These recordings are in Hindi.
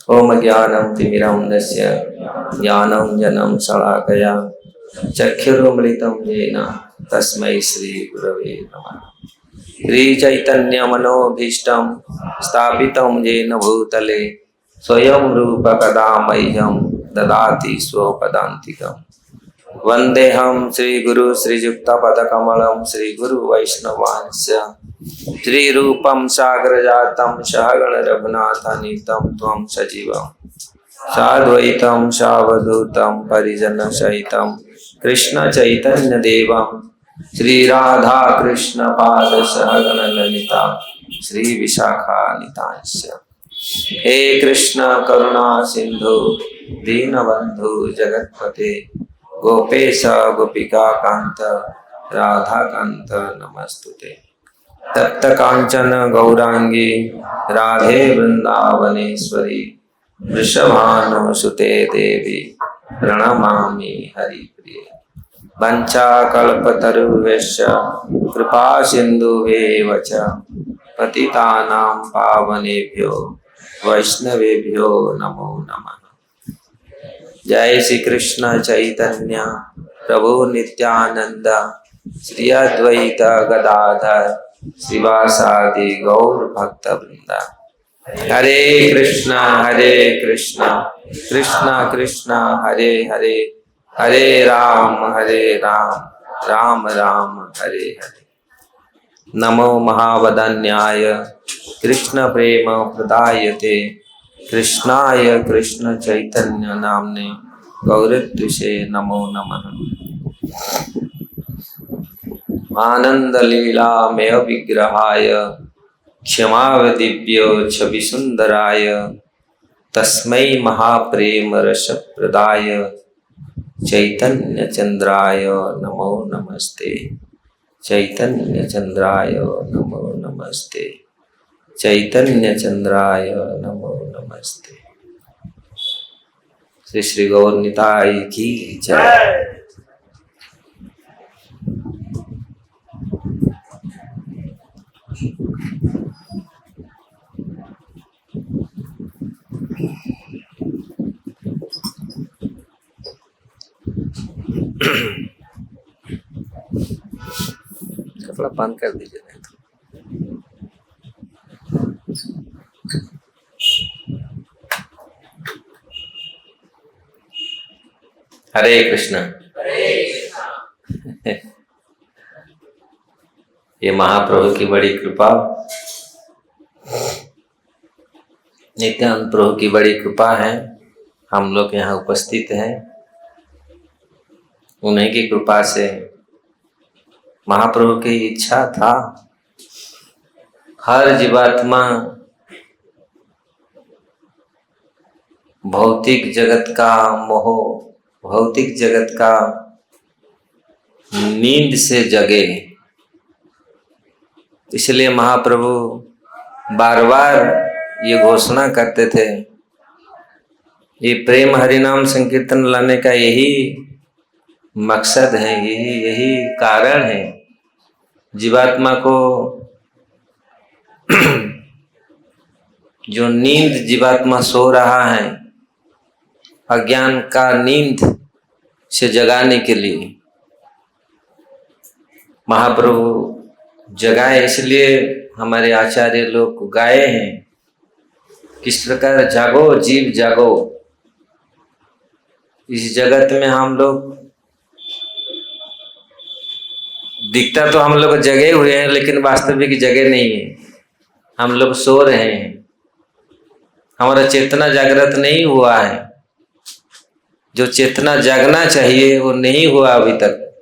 ओम ज्ञानं तिमिरन्धस्य ज्ञानाञ्जनं शलाकया चक्षुरुन्मीलितं येन तस्मै श्रीगुरवे नमः। श्रीचैतन्यमनोभीष्टं स्थापितं येन भूतले स्वयं रूप कदा मह्यं ददाति स्वपदान्तिकम्। वन्देऽहं श्रीगुरु श्रीयुक्तपदकमलं श्रीगुरुवैष्णवांस्य श्रीरूपं साग्रजातं सहगण रघुनाथान्वितं त्वं सजीवं साद्वैतं सावधूतं परिजनसहितं कृष्ण चैतन्य देवं श्रीराधा कृष्ण पाद सहगण ललिता श्री विशाखान्वितांश्च। हे कृष्ण करुणा सिंधु दीनबंधु जगत्पते गोपेश गोपिका कांत राधा कांत नमस्तुते। तप्त कांचन गौरांगी राधे वृंदावनेश्वरी वृषभानुसुते देवी प्रणमामि हरिप्रिये। वंचाकल्पतरुभ्यश्च कृपा सिन्धुभ्येव च पतितानां पावनेभ्यो वैष्णवेभ्यो नमो नमः। जय श्री कृष्ण चैतन्य प्रभु नित्यानंद श्री अद्वैत गदाधर श्रीवासादि गौर भक्त वृंदा। हरे कृष्णा कृष्ण कृष्ण हरे हरे, हरे राम राम राम हरे हरे। नमो महावदन्याय कृष्ण प्रेम प्रदायते कृष्णाय कृष्ण चैतन्य नामने गौरत्विषे नमो नमः। आनंद लीला में विग्रहाय क्षमावदिव्य छवि सुंदराय तस्मै महाप्रेम रस प्रदाय चैतन्य चंद्राय नमो नमस्ते। चैतन्य चंद्राय नमो नमस्ते। चैतन्य चंद्राय नमो नमस्ते। श्री श्री गौर निताई की जय। कपड़ा बंद कर दीजिए। हरे कृष्ण। ये महाप्रभु की बड़ी कृपा, नित्यानंद प्रभु की बड़ी कृपा है। हम लोग यहाँ उपस्थित हैं। उन्हीं की कृपा से महाप्रभु की इच्छा था हर जीवात्मा भौतिक जगत का मोह, भौतिक जगत का नींद से जगे। इसलिए महाप्रभु बार बार ये घोषणा करते थे, ये प्रेम हरिनाम संकीर्तन लाने का यही मकसद है, यही कारण है। जीवात्मा को जो नींद जीवात्मा सो रहा है अज्ञान का नींद से जगाने के लिए महाप्रभु जगाए। इसलिए हमारे आचार्य लोग को गाए हैं, किस प्रकार जागो जीव जागो। इस जगत में हम लोग दिखता तो हम लोग जगे हुए हैं, लेकिन वास्तविक जगह नहीं है। हम लोग सो रहे हैं, हमारा चेतना जागृत नहीं हुआ है। जो चेतना जागना चाहिए वो नहीं हुआ अभी तक।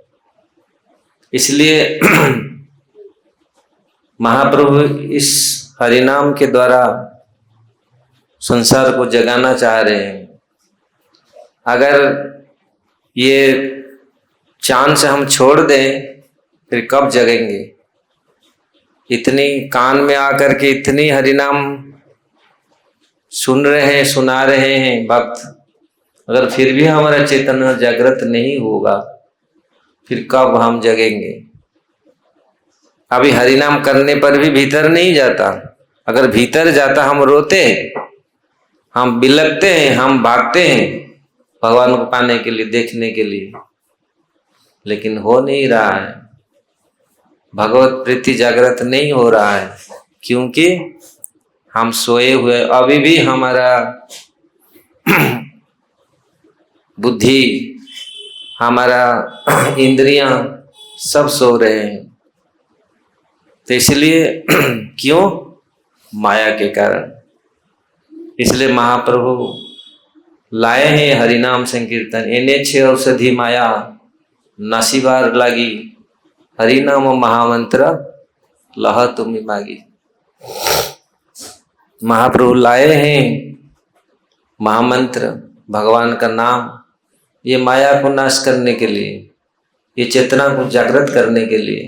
इसलिए महाप्रभु इस हरिनाम के द्वारा संसार को जगाना चाह रहे हैं। अगर ये चांस हम छोड़ दें फिर कब जगेंगे। इतनी कान में आकर के इतनी हरिनाम सुन रहे हैं, सुना रहे हैं भक्त, अगर फिर भी हमारा चेतना जागृत नहीं होगा फिर कब हम जगेंगे। अभी हरिनाम करने पर भी भीतर नहीं जाता। अगर भीतर जाता हम रोते, हम बिलखते हैं, हम भागते हैं भगवान को पाने के लिए, देखने के लिए, लेकिन हो नहीं रहा है। भगवत प्रीति जागृत नहीं हो रहा है, क्योंकि हम सोए हुए, अभी भी हमारा बुद्धि, हमारा इंद्रियां सब सो रहे हैं। तो इसलिए क्यों? माया के कारण। इसलिए महाप्रभु लाए हैं हरिनाम संकीर्तन। इन्हें 6 औषधि माया नासीबार लागी, हरिनाम महामंत्र लह तुम्हें मागी। महाप्रभु लाए हैं महामंत्र, भगवान का नाम, ये माया को नाश करने के लिए, ये चेतना को जागृत करने के लिए,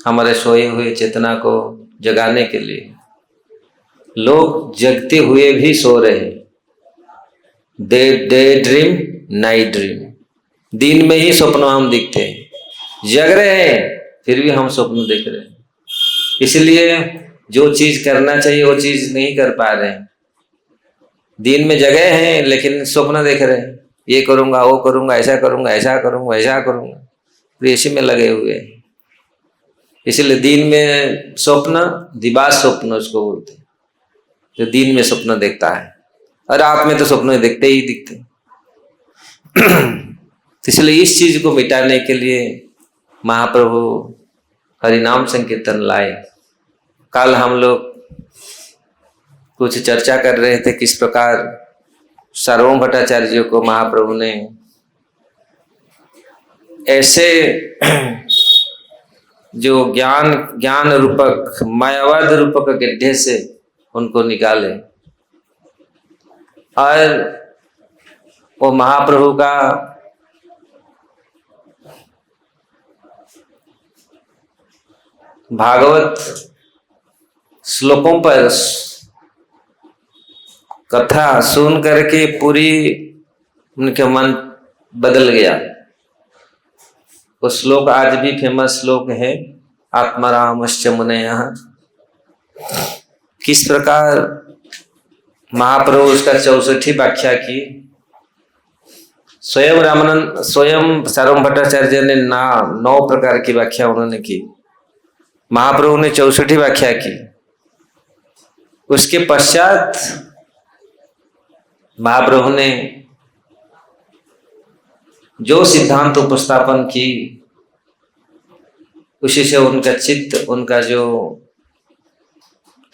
हमारे सोए हुए चेतना को जगाने के लिए। लोग जगते हुए भी सो रहे हैं। Day dream, night dream. दिन में ही स्वप्न हम दिखते हैं, जग रहे हैं फिर भी हम स्वप्न देख रहे हैं। इसलिए जो चीज करना चाहिए वो चीज नहीं कर पा रहे हैं। दिन में जगे हैं लेकिन स्वप्न देख रहे हैं, ये करूंगा, वो करूंगा, ऐसा करूंगा, ऐसा करूंगा, ऐसा करूंगा, फिर इसी में लगे हुए हैं। इसलिए दिन में स्वप्न, दिबास स्वप्न उसको बोलते हैं, जो दिन में स्वप्न देखता है, और रात में तो स्वप्न दिखते ही दिखते। इसलिए इस चीज को मिटाने के लिए महाप्रभु हरिनाम संकीर्तन लाए। कल हम लोग कुछ चर्चा कर रहे थे किस प्रकार सार्वभौम भट्टाचार्य जी को महाप्रभु ने ऐसे जो ज्ञान रूपक, मायावाद रूपक गड्ढे से उनको निकाले, और वो महाप्रभु का भागवत श्लोकों पर कथा सुन करके पूरी उनके मन बदल गया। वो श्लोक आज भी फेमस श्लोक है, आत्मारामश्च मुनयः। किस प्रकार महाप्रभु उसका 64वीं व्याख्या की। स्वयं सार्वभौम भट्टाचार्य ने 9 प्रकार की व्याख्या उन्होंने की, महाप्रभु ने 64वीं व्याख्या की। उसके पश्चात महाप्रभु ने जो सिद्धांत उपस्थापन की, उसी से उनका चित्त, उनका जो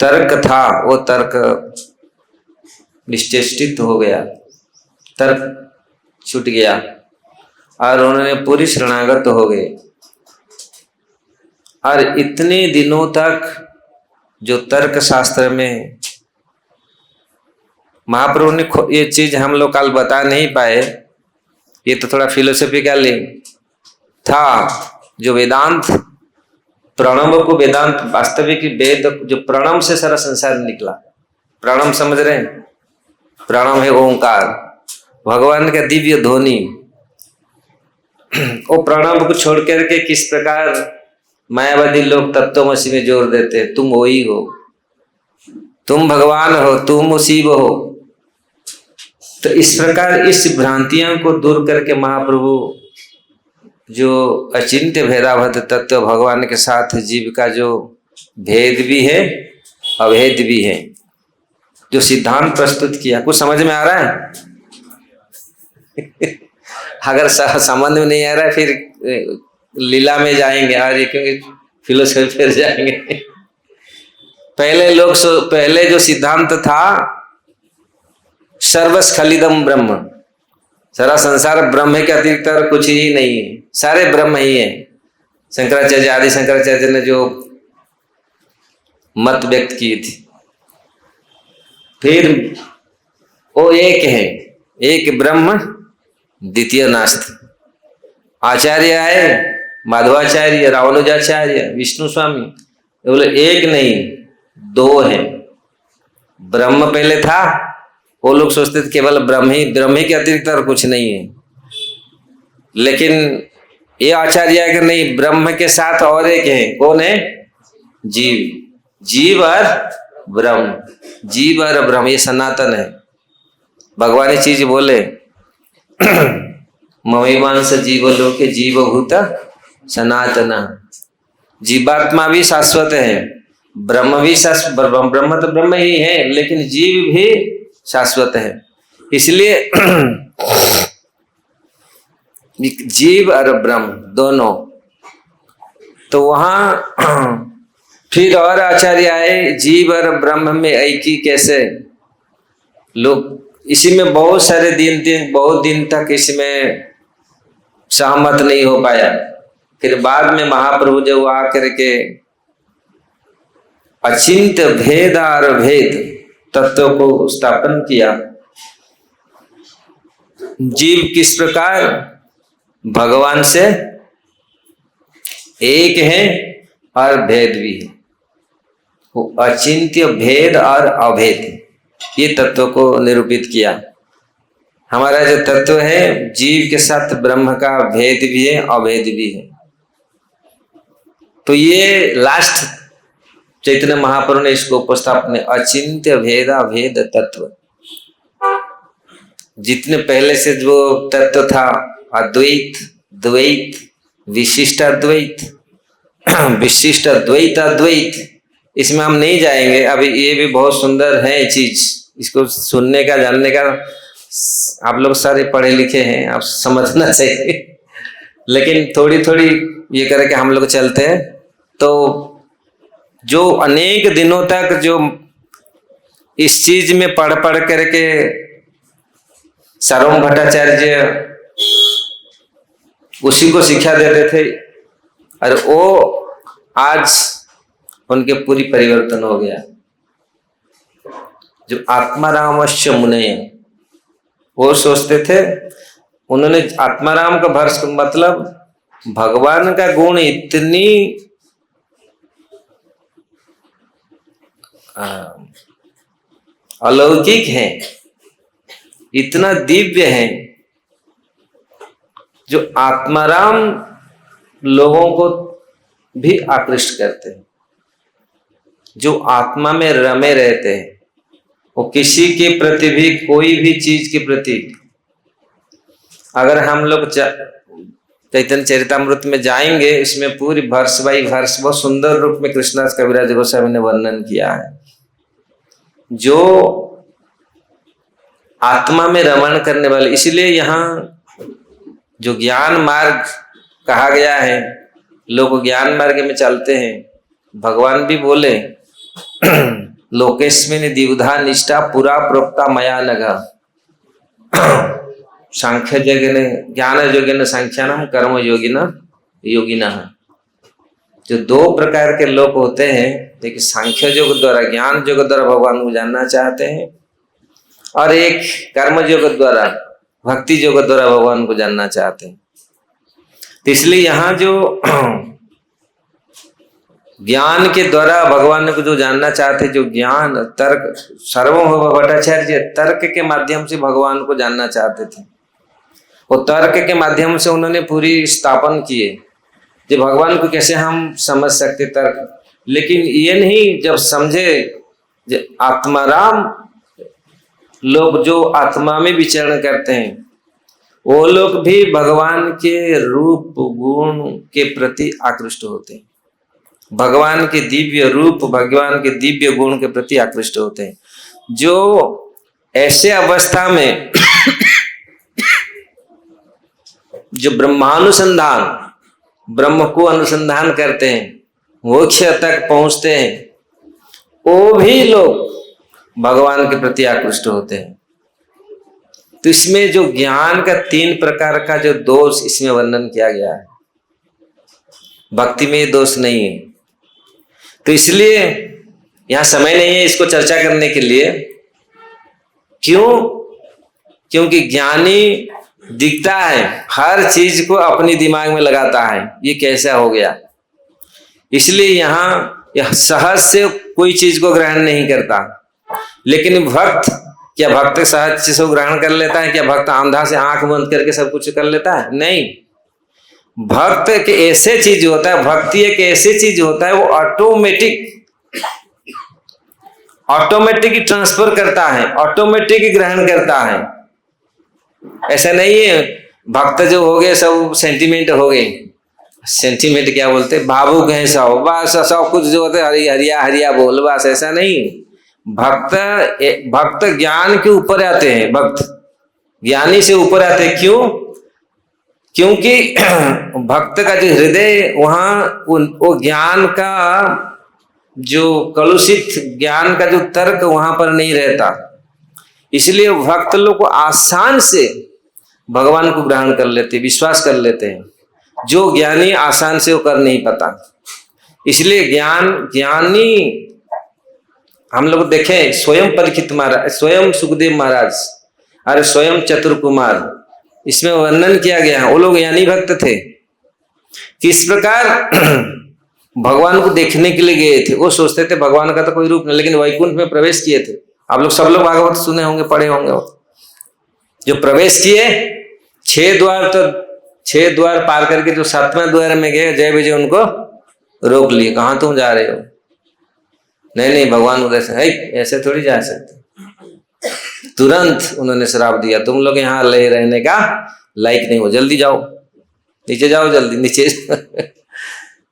तर्क था वो तर्क निश्चेष्टित हो गया, तर्क छूट गया, और उन्होंने पूरी शरणागत हो गए। और इतने दिनों तक जो तर्क शास्त्र में महाप्रभु ने, ये चीज हम लोग कल बता नहीं पाए, ये तो थोड़ा फिलोसॉफिकल था। जो वेदांत, प्रणव को वेदांत, वास्तविक वेद जो प्रणव से सारा संसार निकला। प्रणव समझ रहे हैं? प्रणव है ओंकार, भगवान का दिव्य ध्वनि। वो प्रणव को छोड़ करके किस प्रकार मायावादी लोग तत्वमसि में जोर देते हैं, तुम वही हो, तुम भगवान हो, तुम शिव हो। तो इस प्रकार इस भ्रांतियां को दूर करके महाप्रभु जो अचिंत्य भेदाभेद तत्व, भगवान के साथ जीव का जो भेद भी है अभेद भी है, जो सिद्धांत प्रस्तुत किया, कुछ समझ में आ रहा है? अगर समझ में नहीं आ रहा है फिर लीला में जाएंगे, और क्योंकि फिलोसफी फिर जाएंगे। पहले जो सिद्धांत था, सर्वस्खलिदम ब्रह्म, सारा संसार ब्रह्म के अतिरिक्त और कुछ ही नहीं है, सारे ब्रह्म ही है। शंकराचार्य, आदि शंकराचार्य ने जो मत व्यक्त की थी, फिर वो एक है, एक ब्रह्म द्वितीय नास्ति। आचार्य आए, माधवाचार्य, रामानुजाचार्य, विष्णु स्वामी, बोले एक नहीं 2 है। ब्रह्म पहले था, वो लोग सोचते थे केवल ब्रह्म ही के अतिरिक्त और कुछ नहीं है। लेकिन ये आचार्य है कि नहीं, ब्रह्म के साथ और एक है, कौन है? जीव। जीव और ब्रह्म, जीव और ब्रह्म, ये सनातन है। भगवान ये चीज बोले ममीमांस जीव लोके जीवभूत सनातना, जीवात्मा भी शाश्वत है, ब्रह्म भी शाश्वत, ब्रह्म तो ब्रह्म ही है, लेकिन जीव भी शाश्वत है। इसलिए जीव और ब्रह्म दोनों, तो वहां फिर और आचार्य आए, जीव और ब्रह्म में ऐकी कैसे, लोग इसी में बहुत सारे बहुत दिन तक इसमें सहमत नहीं हो पाया। फिर बाद में महाप्रभु जब आकर के अचिंत्य भेद और भेद तत्व को स्थापन किया, जीव किस प्रकार भगवान से एक है और भेद भी है, वो अचिंत्य भेद और अभेद, ये तत्व को निरूपित किया। हमारा जो तत्व है जीव के साथ ब्रह्म का भेद भी है, अभेद भी है। तो ये लास्ट चैतन्य महाप्रभु ने इसको उपस्थापन, अचिंत्य भेद अभेद तत्व। जितने पहले से जो तत्व था, अद्वैत, द्वैत, विशिष्ट अद्वैत, विशिष्ट अद्वैत, अद्वैत, इसमें हम नहीं जाएंगे अभी। ये भी बहुत सुंदर है चीज, इसको सुनने का, जानने का, आप लोग सारे पढ़े लिखे हैं, आप समझना चाहिए। लेकिन थोड़ी थोड़ी ये करके हम लोग चलते हैं। तो जो अनेक दिनों तक जो इस चीज में पढ़ पढ़ करके सार्वभौम भट्टाचार्य उसी को शिक्षा देते थे, और वो आज उनके पूरी परिवर्तन हो गया। जो आत्मारामश्च मुनय, वो सोचते थे, उन्होंने आत्माराम का भर्ष मतलब भगवान का गुण इतनी अलौकिक है, इतना दिव्य है, जो आत्माराम लोगों को भी आकृष्ट करते हैं। जो आत्मा में रमे रहते हैं, वो किसी के प्रति भी, कोई भी चीज के प्रति, अगर हम लोग चैतन्य चरितामृत में जाएंगे, इसमें पूरी वर्ष बाई वर्ष बहुत सुंदर रूप में कृष्णदास कविराज गोस्वामी ने वर्णन किया है। जो आत्मा में रमण करने वाले, इसलिए यहाँ जो ज्ञान मार्ग कहा गया है, लोग ज्ञान मार्ग में चलते हैं। भगवान भी बोले लोकेस्मिन् द्विधा निष्ठा पुरा प्रोक्ता मया नघ, सांख्य योगिन ज्ञान योगिन सांख्यानाम कर्म योगिन योगिनः। जो दो प्रकार के लोग होते हैं, देखिए सांख्य योग द्वारा, ज्ञान योग द्वारा भगवान को जानना चाहते हैं, और एक कर्म योग द्वारा, भक्ति योग द्वारा भगवान को जानना चाहते हैं। तो इसलिए यहाँ जो ज्ञान के द्वारा भगवान को जो जानना चाहते, जो ज्ञान तर्क, सार्वभौम भट्टाचार्य तर्क के माध्यम से भगवान को जानना चाहते थे। वो तर्क के माध्यम से उन्होंने पूरी स्थापन किए, जो भगवान को कैसे हम समझ सकते तर्क। लेकिन ये नहीं, जब समझे आत्माराम लोग जो आत्मा में विचरण करते हैं, वो लोग भी भगवान के रूप गुण के प्रति आकृष्ट होते हैं, भगवान के दिव्य रूप, भगवान के दिव्य गुण के प्रति आकृष्ट होते हैं। जो ऐसे अवस्था में जो ब्रह्मानुसंधान, ब्रह्म को अनुसंधान करते हैं, मोक्ष तक पहुंचते हैं, वो भी लोग भगवान के प्रति आकृष्ट होते हैं। तो इसमें जो ज्ञान का 3 प्रकार का जो दोष इसमें वर्णन किया गया है, भक्ति में ये दोष नहीं है। तो इसलिए यहां समय नहीं है इसको चर्चा करने के लिए। क्यों? क्योंकि ज्ञानी दिखता है, हर चीज को अपनी दिमाग में लगाता है, ये कैसा हो गया। इसलिए यहाँ यह सहज से कोई चीज को ग्रहण नहीं करता। लेकिन भक्त, क्या भक्त सहज चीज को ग्रहण कर लेता है? क्या भक्त अंधा से आंख बंद करके सब कुछ कर लेता है? नहीं। भक्त एक ऐसे चीज होता है, भक्ति एक ऐसी चीज होता है, वो ऑटोमेटिक ट्रांसफर करता है, ऑटोमेटिक ग्रहण करता है। ऐसा नहीं है भक्त जो हो गए सब सेंटिमेंट हो गए, सेंटिमेंट क्या बोलते, भावुक है सब, बस सब कुछ जो होते हरि हरिया हरिया बोल, बस ऐसा नहीं। भक्त भक्त ज्ञान के ऊपर आते हैं, भक्त ज्ञानी से ऊपर आते हैं। क्यों? क्योंकि भक्त का जो हृदय वहां वो ज्ञान का जो कलुषित ज्ञान का जो तर्क वहां पर नहीं रहता, इसलिए भक्त लोग को आसान से भगवान को ग्रहण कर लेते, विश्वास कर लेते हैं, जो ज्ञानी आसान से वो कर नहीं पाता। इसलिए ज्ञानी हम लोग देखें, स्वयं परीक्षित महाराज, स्वयं सुखदेव महाराज, अरे स्वयं चतुर कुमार, इसमें वर्णन किया गया है। वो लोग ज्ञानी भक्त थे, किस प्रकार भगवान को देखने के लिए गए थे। वो सोचते थे भगवान का तो कोई रूप नहीं, लेकिन वैकुंठ में प्रवेश किए थे। आप लोग सब लोग भागवत सुने होंगे, पढ़े होंगे। जो प्रवेश किए 6 द्वार, तो 6 द्वार पार करके जो 7वें द्वार में गए, जय विजय उनको रोक लिए, कहां तुम जा रहे हो? नहीं भगवान उधर से, ऐसे थोड़ी जा सकते। तुरंत उन्होंने श्राप दिया, तुम लोग यहाँ ले रहने का लायक नहीं हो, जल्दी जाओ, नीचे जाओ, जल्दी नीचे।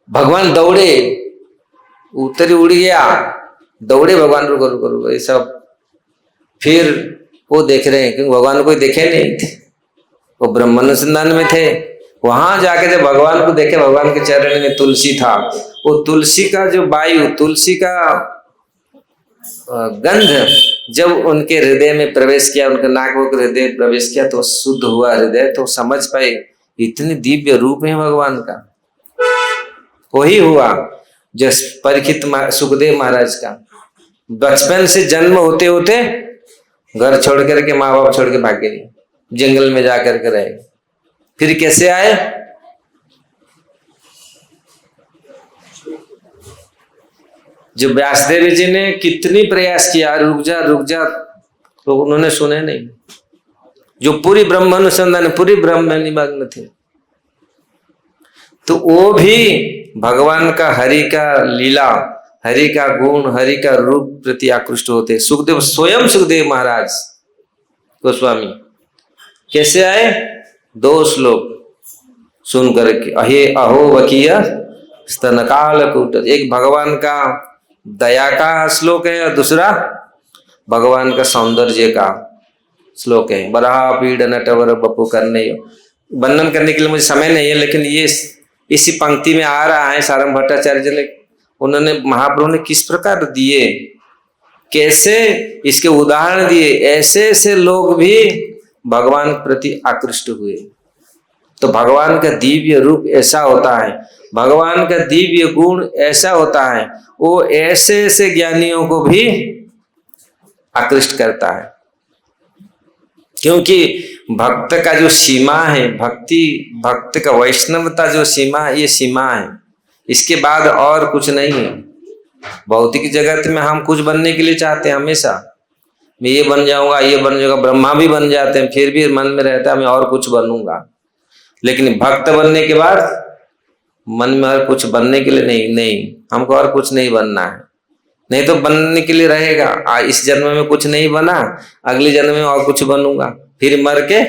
भगवान दौड़े, उतरी उड़ गया, दौड़े भगवान, रुको रुको रुको, ये सब। फिर वो देख रहे हैं, क्योंकि भगवान को देखे नहीं थे, वो ब्रह्म अनुसंधान में थे। वहां जाके जब भगवान को देखे, भगवान के चरण में तुलसी था, वो तुलसी का जो वायु, तुलसी का गंध जब उनके हृदय में प्रवेश किया, उनके नाक को हृदय प्रवेश किया, तो शुद्ध हुआ हृदय, तो समझ पाए इतने दिव्य रूप है भगवान का। वही हुआ जो परीक्षित सुखदेव महाराज का, बचपन से जन्म होते होते घर छोड़ करके, माँ बाप छोड़ के भाग गए, जंगल में जाकर के रहे। फिर कैसे आए? जो व्यासदेव जी ने कितनी प्रयास किया, रुक जा, तो उन्होंने सुने नहीं। जो पूरी ब्रह्म अनुसंधान, पूरी ब्रह्म में निमग्न थे, तो वो भी भगवान का, हरि का लीला, हरि का गुण, हरि का रूप प्रति आकृष्ट होते। सुखदेव, स्वयं सुखदेव महाराज गोस्वामी कैसे आए? 2 श्लोक सुन करके, अहो वकीय स्तन काल कूट। एक भगवान का दया का श्लोक है और दूसरा भगवान का सौंदर्य का श्लोक है। बराह पीड़ नटवर बपू करने, वर्णन करने के लिए मुझे समय नहीं है, लेकिन ये इसी पंक्ति में आ रहा है। सारंग भट्टाचार्य जी ने, उन्होंने, महाप्रभु ने किस प्रकार दिए, कैसे इसके उदाहरण दिए, ऐसे ऐसे लोग भी भगवान के प्रति आकृष्ट हुए। तो भगवान का दिव्य रूप ऐसा होता है, भगवान का दिव्य गुण ऐसा होता है, वो ऐसे ऐसे ज्ञानियों को भी आकृष्ट करता है। क्योंकि भक्त का जो सीमा है, भक्त का वैष्णवता जो सीमा, ये सीमा है, इसके बाद और कुछ नहीं है। भौतिक जगत में हम कुछ बनने के लिए चाहते हैं, हमेशा मैं ये बन जाऊंगा, ये बन जाऊंगा, ब्रह्मा भी बन जाते हैं, फिर भी मन में रहता है मैं और कुछ बनूंगा। लेकिन भक्त बनने के बाद मन में और कुछ बनने के लिए नहीं, हमको और कुछ नहीं बनना है। नहीं तो बनने के लिए रहेगा, इस जन्म में कुछ नहीं बना, अगले जन्म में और कुछ बनूंगा, फिर मर के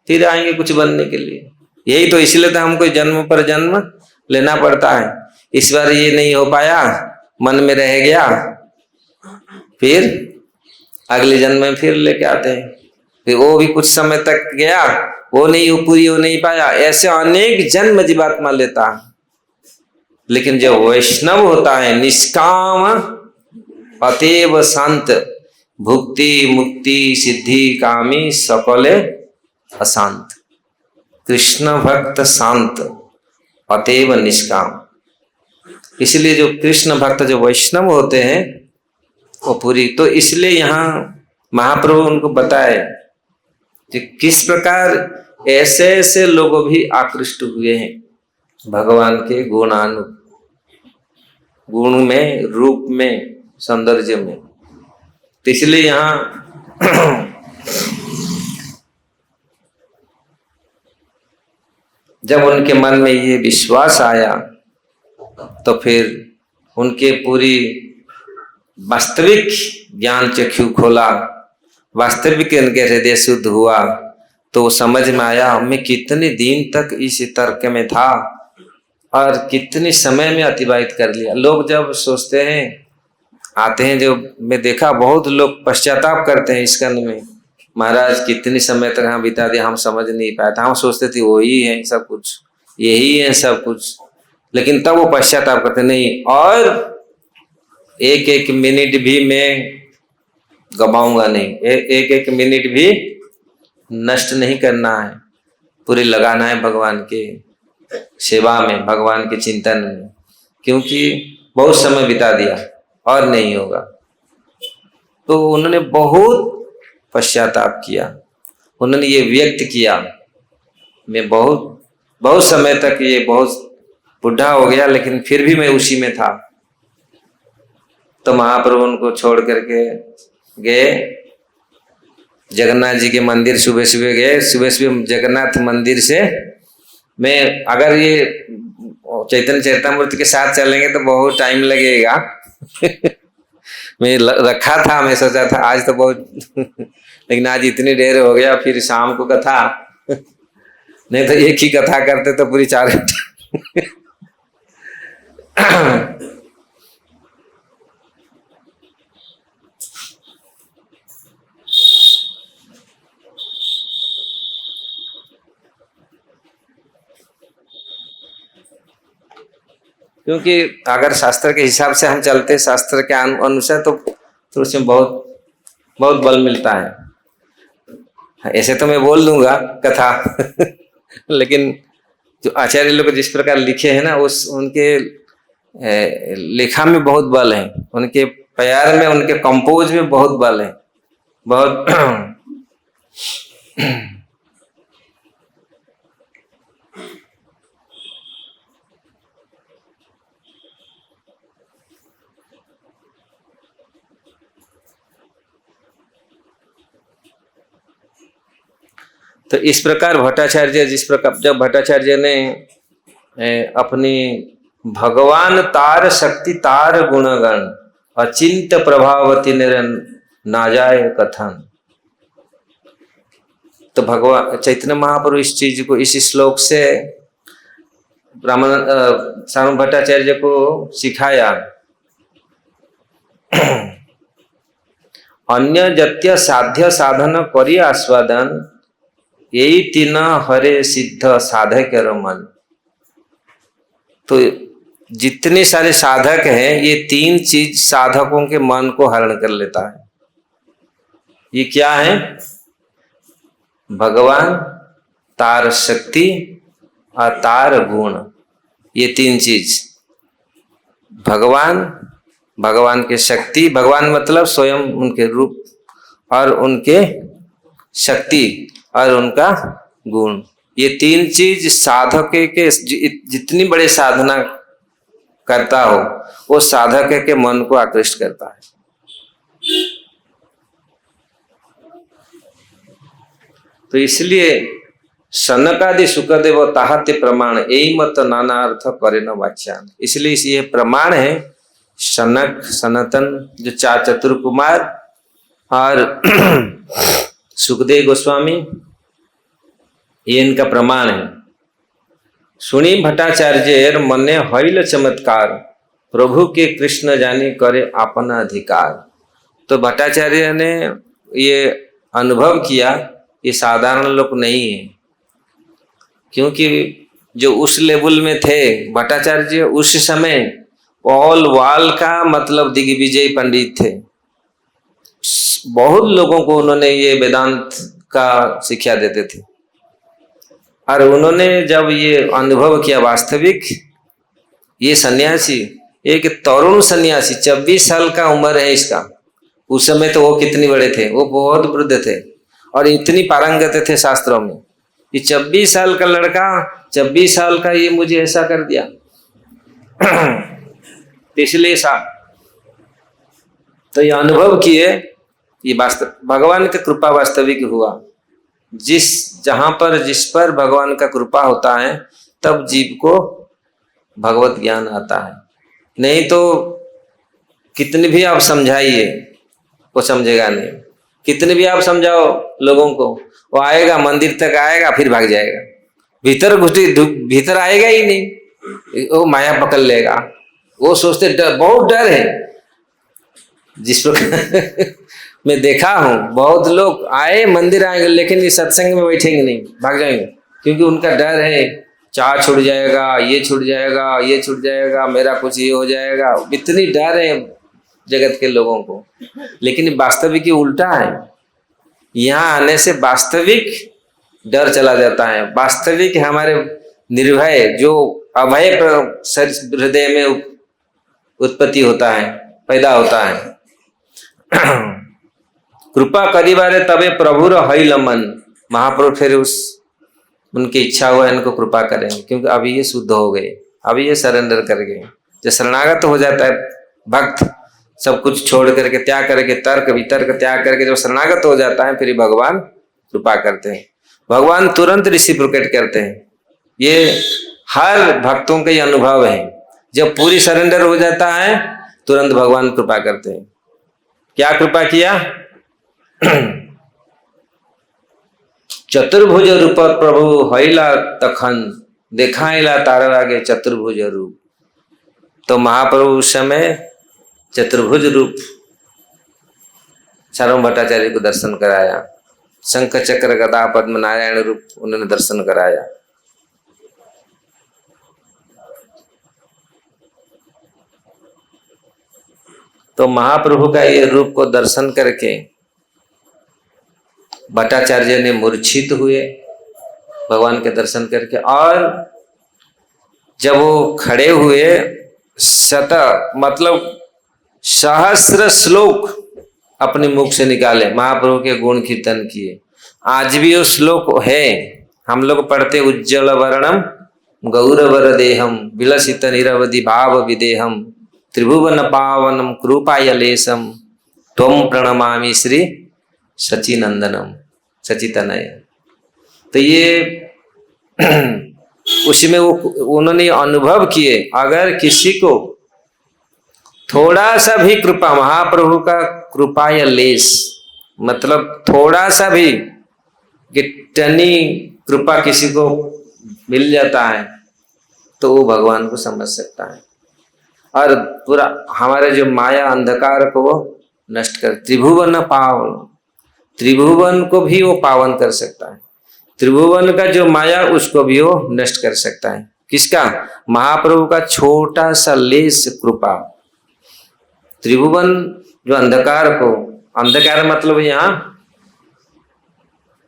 फिर आएंगे कुछ बनने के लिए। यही तो, इसलिए तो हमको जन्म पर जन्म लेना पड़ता है। इस बार ये नहीं हो पाया, मन में रह गया, फिर अगले जन्म में फिर लेके आते हैं, फिर वो भी कुछ समय तक गया, वो नहीं, पूरी हो नहीं पाया, ऐसे अनेक जन्म जीवात्मा लेता है। लेकिन जो वैष्णव होता है, निष्काम अतएव शांत, भुक्ति मुक्ति सिद्धि कामी सकले अशांत। कृष्ण भक्त शांत, अतएव निष्काम। इसलिए जो कृष्ण भक्त, जो वैष्णव होते हैं, वो पूरी, तो इसलिए यहाँ महाप्रभु उनको बताए कि किस प्रकार ऐसे ऐसे लोग भी आकृष्ट हुए हैं भगवान के गुण में, रूप में, सौंदर्य में। तो इसलिए यहाँ जब उनके मन में ये विश्वास आया, तो फिर उनके पूरी वास्तविक ज्ञान चक्षु खोला, वास्तविक इनके हृदय शुद्ध हुआ, तो वो समझ में आया मैं कितने दिन तक इस तर्क में था और कितने समय में अतिबाहित कर लिया। लोग जब सोचते हैं, आते हैं, जो मैं देखा बहुत लोग पश्चाताप करते हैं स्कंद में, महाराज कितने समय तक हम बिता दिया, हम समझ नहीं पाया था, हम सोचते थे वही है सब कुछ, यही है सब कुछ, लेकिन तब वो पश्चाताप करते नहीं, और एक एक मिनट भी मैं गवाऊंगा नहीं, एक एक मिनट भी नष्ट नहीं करना है, पूरी लगाना है भगवान के सेवा में, भगवान के चिंतन में, क्योंकि बहुत समय बिता दिया और नहीं होगा। तो उन्होंने बहुत पश्चाताप किया, उन्होंने ये व्यक्त किया, मैं बहुत समय तक ये बहुत बुढ़ा हो गया लेकिन फिर भी मैं उसी में था। तो महाप्रभु उनको छोड़ करके गए जगन्नाथ जी के मंदिर, सुबह सुबह गए, सुबह सुबह जगन्नाथ मंदिर से मैं, अगर ये चैतन्य चरितामृत के साथ चलेंगे तो बहुत टाइम लगेगा मैं रखा था, मैं सोचा था आज तो बहुत लेकिन आज इतनी देर हो गया, फिर शाम को कथा नहीं तो एक ही कथा करते तो पूरी 4 घंटे क्योंकि अगर शास्त्र के हिसाब से हम चलते, शास्त्र के अनुसार, तो उसमें बहुत बहुत बल मिलता है। ऐसे तो मैं बोल दूंगा कथा लेकिन जो आचार्य लोग जिस प्रकार लिखे हैं ना, उस उनके लेखा में बहुत बल है, उनके प्यार में, उनके कंपोज में बहुत बल है, बहुत तो इस प्रकार भट्टाचार्य, जिस प्रकार जब भट्टाचार्य ने अपनी भगवान तार शक्ति तार गुणगण अचिंत प्रभावती निरन ना जाए कथन, तो भगवान चैतन्य महाप्रभु इस चीज को, इस श्लोक से ब्राह्मण सार्वभौम भट्टाचार्य को सिखाया। अन्य जत्य साध्य साधन करी आस्वादन, यही 3 हरे सिद्ध साधक मन। तो जितने सारे साधक हैं, ये 3 चीज साधकों के मन को हरण कर लेता है। ये क्या है? भगवान, तार शक्ति और तार गुण, ये 3 चीज। भगवान, भगवान के शक्ति, भगवान मतलब स्वयं उनके रूप, और उनके शक्ति और उनका गुण, ये 3 चीज साधक के जितनी बड़े साधना करता हो, वो साधक के मन को आकृष्ट करता है। तो इसलिए सनकादि सुखदेव ताहत्य प्रमाण, यही मत नाना अर्थ करे न वाच्यान। इसलिए ये प्रमाण है, सनक, सनातन, जो 4 चतुर कुमार और सुखदेव गोस्वामी, ये इनका प्रमाण है। सुनी भट्टाचार्य मने हईल चमत्कार, प्रभु के कृष्ण जानी करे अपना अधिकार। तो भट्टाचार्य ने ये अनुभव किया, ये साधारण लोग नहीं है, क्योंकि जो उस लेवल में थे भट्टाचार्य, उस समय ऑल वाल का मतलब दिग्विजय पंडित थे। बहुत लोगों को उन्होंने ये वेदांत का शिक्षा देते थे, और उन्होंने जब ये अनुभव किया वास्तविक, ये सन्यासी, एक तरुण सन्यासी, 26 साल का उम्र है इसका, उस समय तो वो कितने बड़े थे, वो बहुत वृद्ध थे और इतनी पारंगत थे शास्त्रों में। ये 26 साल का लड़का, 26 साल का ये मुझे ऐसा कर दिया इसलिए तो ये अनुभव किए, ये वास्तव भगवान की कृपा वास्तविक हुआ। जहां पर जिस पर भगवान का कृपा होता है, तब जीव को भगवत ज्ञान आता है। नहीं तो कितनी भी आप समझाइए वो समझेगा नहीं, कितने भी आप समझाओ लोगों को, वो आएगा मंदिर तक आएगा फिर भाग जाएगा, भीतर भीतर आएगा ही नहीं, वो माया पकड़ लेगा। वो सोचते डर, बहुत डर है। जिस प्रकार मैं देखा हूं बहुत लोग आए मंदिर आएंगे लेकिन ये सत्संग में बैठेंगे नहीं, भाग जाएंगे, क्योंकि उनका डर है चाह छूट जाएगा, ये छूट जाएगा, ये छूट जाएगा, मेरा कुछ ये हो जाएगा, इतनी डर है जगत के लोगों को। लेकिन वास्तविक उल्टा है, यहाँ आने से वास्तविक डर चला जाता है, वास्तविक हमारे निर्भय जो अभय हृदय में उत्पत्ति होता है, पैदा होता है। कृपा करिबारे तबे प्रभुर हईल मन, महाप्रभु फिर उनकी इच्छा हुआ इनको कृपा करेंगे, क्योंकि अभी ये शुद्ध हो गए, अभी ये सरेंडर कर गए। जब शरणागत हो जाता है भक्त, सब कुछ छोड़ करके त्याग करके, तर्क वितर्क त्याग करके जब शरणागत हो जाता है, फिर भगवान कृपा करते हैं, भगवान तुरंत रिसिप्रोकेट करते हैं। ये हर भक्तों का ये अनुभव है, जब पूरी सरेंडर हो जाता है तुरंत भगवान कृपा करते हैं। क्या कृपा किया? चतुर्भुज रूप प्रभु हईला तखन, देखाइला तारा आगे चतुर्भुज रूप। तो महाप्रभु उस समय चतुर्भुज रूप सार्वभौम भट्टाचार्य को दर्शन कराया, शंख चक्र गदा पद्म नारायण रूप उन्होंने दर्शन कराया। तो महाप्रभु का ये रूप को दर्शन करके भट्टाचार्य ने मूर्छित हुए भगवान के दर्शन करके, और जब वो खड़े हुए मतलब सहस्र श्लोक अपने मुख से निकाले, महाप्रभु के गुण कीर्तन किए। आज भी वो श्लोक है, हम लोग पढ़ते, उज्ज्वल वर्णम गौरवर देहम विलसित निरवधि भाव विदेहम त्रिभुवन पावनम कृपायलेशम त्वम प्रणमामि श्री सचिनंदनम सचितनय। तो ये उसमें वो उन्होंने अनुभव किए, अगर किसी को थोड़ा सा भी कृपा, महाप्रभु का कृपा या लेस मतलब थोड़ा सा भी गिट्टनी कृपा किसी को मिल जाता है तो वो भगवान को समझ सकता है, और पूरा हमारे जो माया अंधकार को वो नष्ट कर, त्रिभुवन पावन, त्रिभुवन को भी वो पावन कर सकता है, त्रिभुवन का जो माया उसको भी वो नष्ट कर सकता है। किसका? महाप्रभु का छोटा सा लेस कृपा। त्रिभुवन जो अंधकार को, अंधकार मतलब यहाँ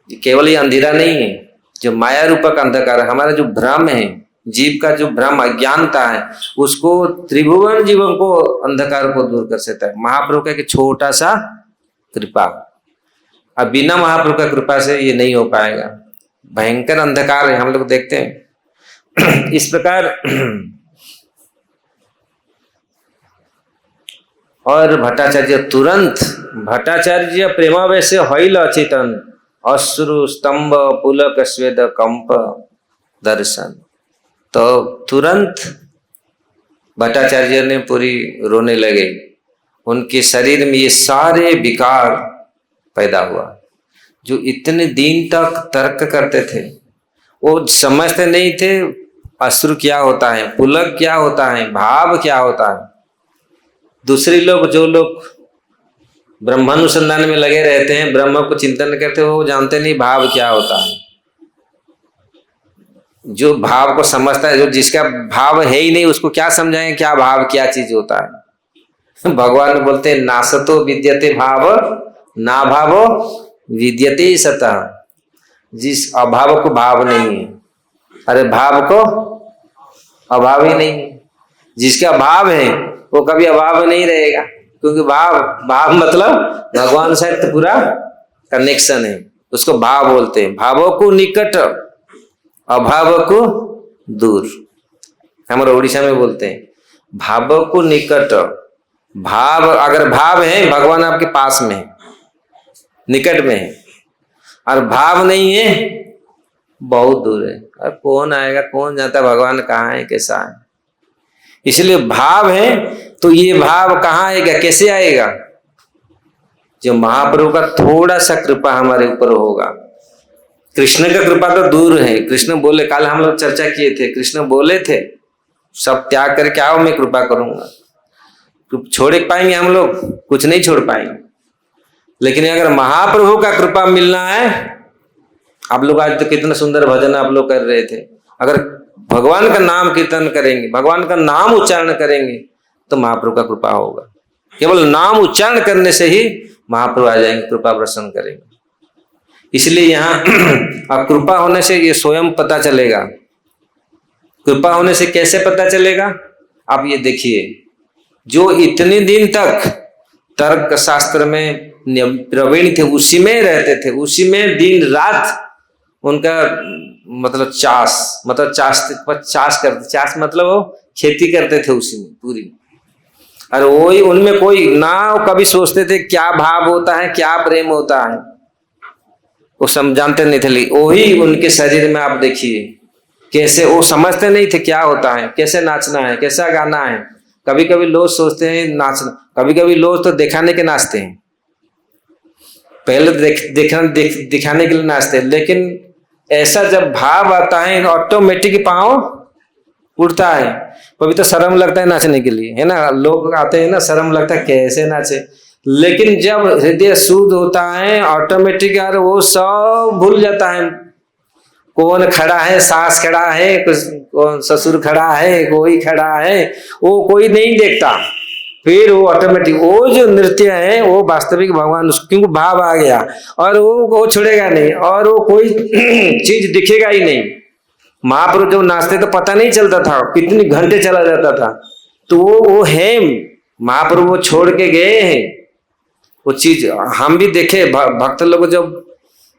केवल ये अंधेरा नहीं है, जो माया रूपक अंधकार, हमारा जो भ्रम है, जीव का जो भ्रम अज्ञानता है, उसको त्रिभुवन जीवन को अंधकार को दूर कर सकता है महाप्रभु का एक छोटा सा कृपा। अब बिना महाप्रभु का कृपा से ये नहीं हो पाएगा, भयंकर अंधकार है, हम लोग देखते हैं। इस प्रकार और भट्टाचार्य तुरंत, भट्टाचार्य प्रेमावेश से हईल अचेतन, अश्रु स्तंभ पुलक स्वेद कंप दर्शन। तो तुरंत भट्टाचार्य ने पूरी रोने लगे, उनके शरीर में ये सारे विकार पैदा हुआ। जो इतने दिन तक तर्क करते थे, वो समझते नहीं थे अश्रु क्या होता है, पुलक क्या होता है, भाव क्या होता है। दूसरे लोग, जो लोग ब्रह्मानुसंधान में लगे रहते हैं, ब्रह्म को चिंतन करते हैं, वो जानते नहीं भाव क्या होता है। जो भाव को समझता है, जो जिसका भाव है ही नहीं, उसको क्या समझाएं क्या भाव क्या चीज होता है। भगवान बोलते हैं नासतो विद्यते भाव ना भावो विद्यते सतः, जिस अभाव को भाव नहीं है, अरे भाव को अभाव ही नहीं है, जिसका भाव है वो कभी अभाव नहीं रहेगा, क्योंकि भाव मतलब भगवान से तो पूरा कनेक्शन है, उसको भाव बोलते हैं। भावों को निकट अभाव को दूर, हमारे उड़ीसा में बोलते हैं भाव को निकट। भाव, अगर भाव है भगवान आपके पास में है, निकट में है, और भाव नहीं है बहुत दूर है, और कौन आएगा कौन जानता भगवान कहाँ है कैसा है। इसलिए भाव है, तो ये भाव कहाँ आएगा, कैसे आएगा? जो महाप्रभु का थोड़ा सा कृपा हमारे ऊपर होगा। कृष्ण का कृपा तो दूर है। कृष्ण बोले, कल हम लोग चर्चा किए थे, कृष्ण बोले थे सब त्याग करके आओ, मैं कृपा करूंगा। छोड़ पाएंगे हम लोग? कुछ नहीं छोड़ पाएंगे। लेकिन अगर महाप्रभु का कृपा मिलना है, आप लोग आज तो कितना सुंदर भजन आप लोग कर रहे थे, अगर भगवान का नाम कीर्तन करेंगे, भगवान का नाम उच्चारण करेंगे, तो महाप्रभु का कृपा होगा। केवल नाम उच्चारण करने से ही महाप्रभु आ जाएंगे, कृपा प्रसन्न करेंगे। इसलिए यहाँ अब कृपा होने से ये स्वयं पता चलेगा। कृपा होने से कैसे पता चलेगा? आप ये देखिए, जो इतने दिन तक तर्क शास्त्र में प्रवीण थे, उसी में रहते थे, उसी में दिन रात उनका मतलब चास करते, चास मतलब वो खेती करते थे उसी में पूरी। और वही उनमें कोई ना कभी सोचते थे क्या भाव होता है, क्या प्रेम होता है, वो समझाते नहीं थे। वही उनके शरीर में आप देखिए कैसे वो समझते नहीं थे क्या होता है, कैसे नाचना है, कैसा गाना है। कभी कभी लोग सोचते हैं नाचना, कभी कभी लोग तो दिखाने के नाचते हैं, पहले दिखाने के लिए नाचते हैं, लेकिन ऐसा जब भाव आता है ऑटोमेटिक पाँव उठता है। कभी तो शर्म लगता है नाचने के लिए, है ना, लोग आते हैं ना, शर्म लगता है कैसे नाचे। लेकिन जब हृदय शुद्ध होता है ऑटोमेटिक यार वो सब भूल जाता है। कौन खड़ा है, सास खड़ा है, कौन ससुर खड़ा है, कोई खड़ा है, वो कोई नहीं देखता। फिर वो ऑटोमेटिक वो जो नृत्य है वो वास्तविक भगवान, क्योंकि भाव आ गया और वो छोड़ेगा नहीं और वो कोई चीज दिखेगा ही नहीं। महाप्रभु जब नाचते तो पता नहीं चलता था कितने घंटे चला जाता था। तो वो है महाप्रभु, वो छोड़ के गए हैं वो चीज। हम भी देखे भक्त लोग जब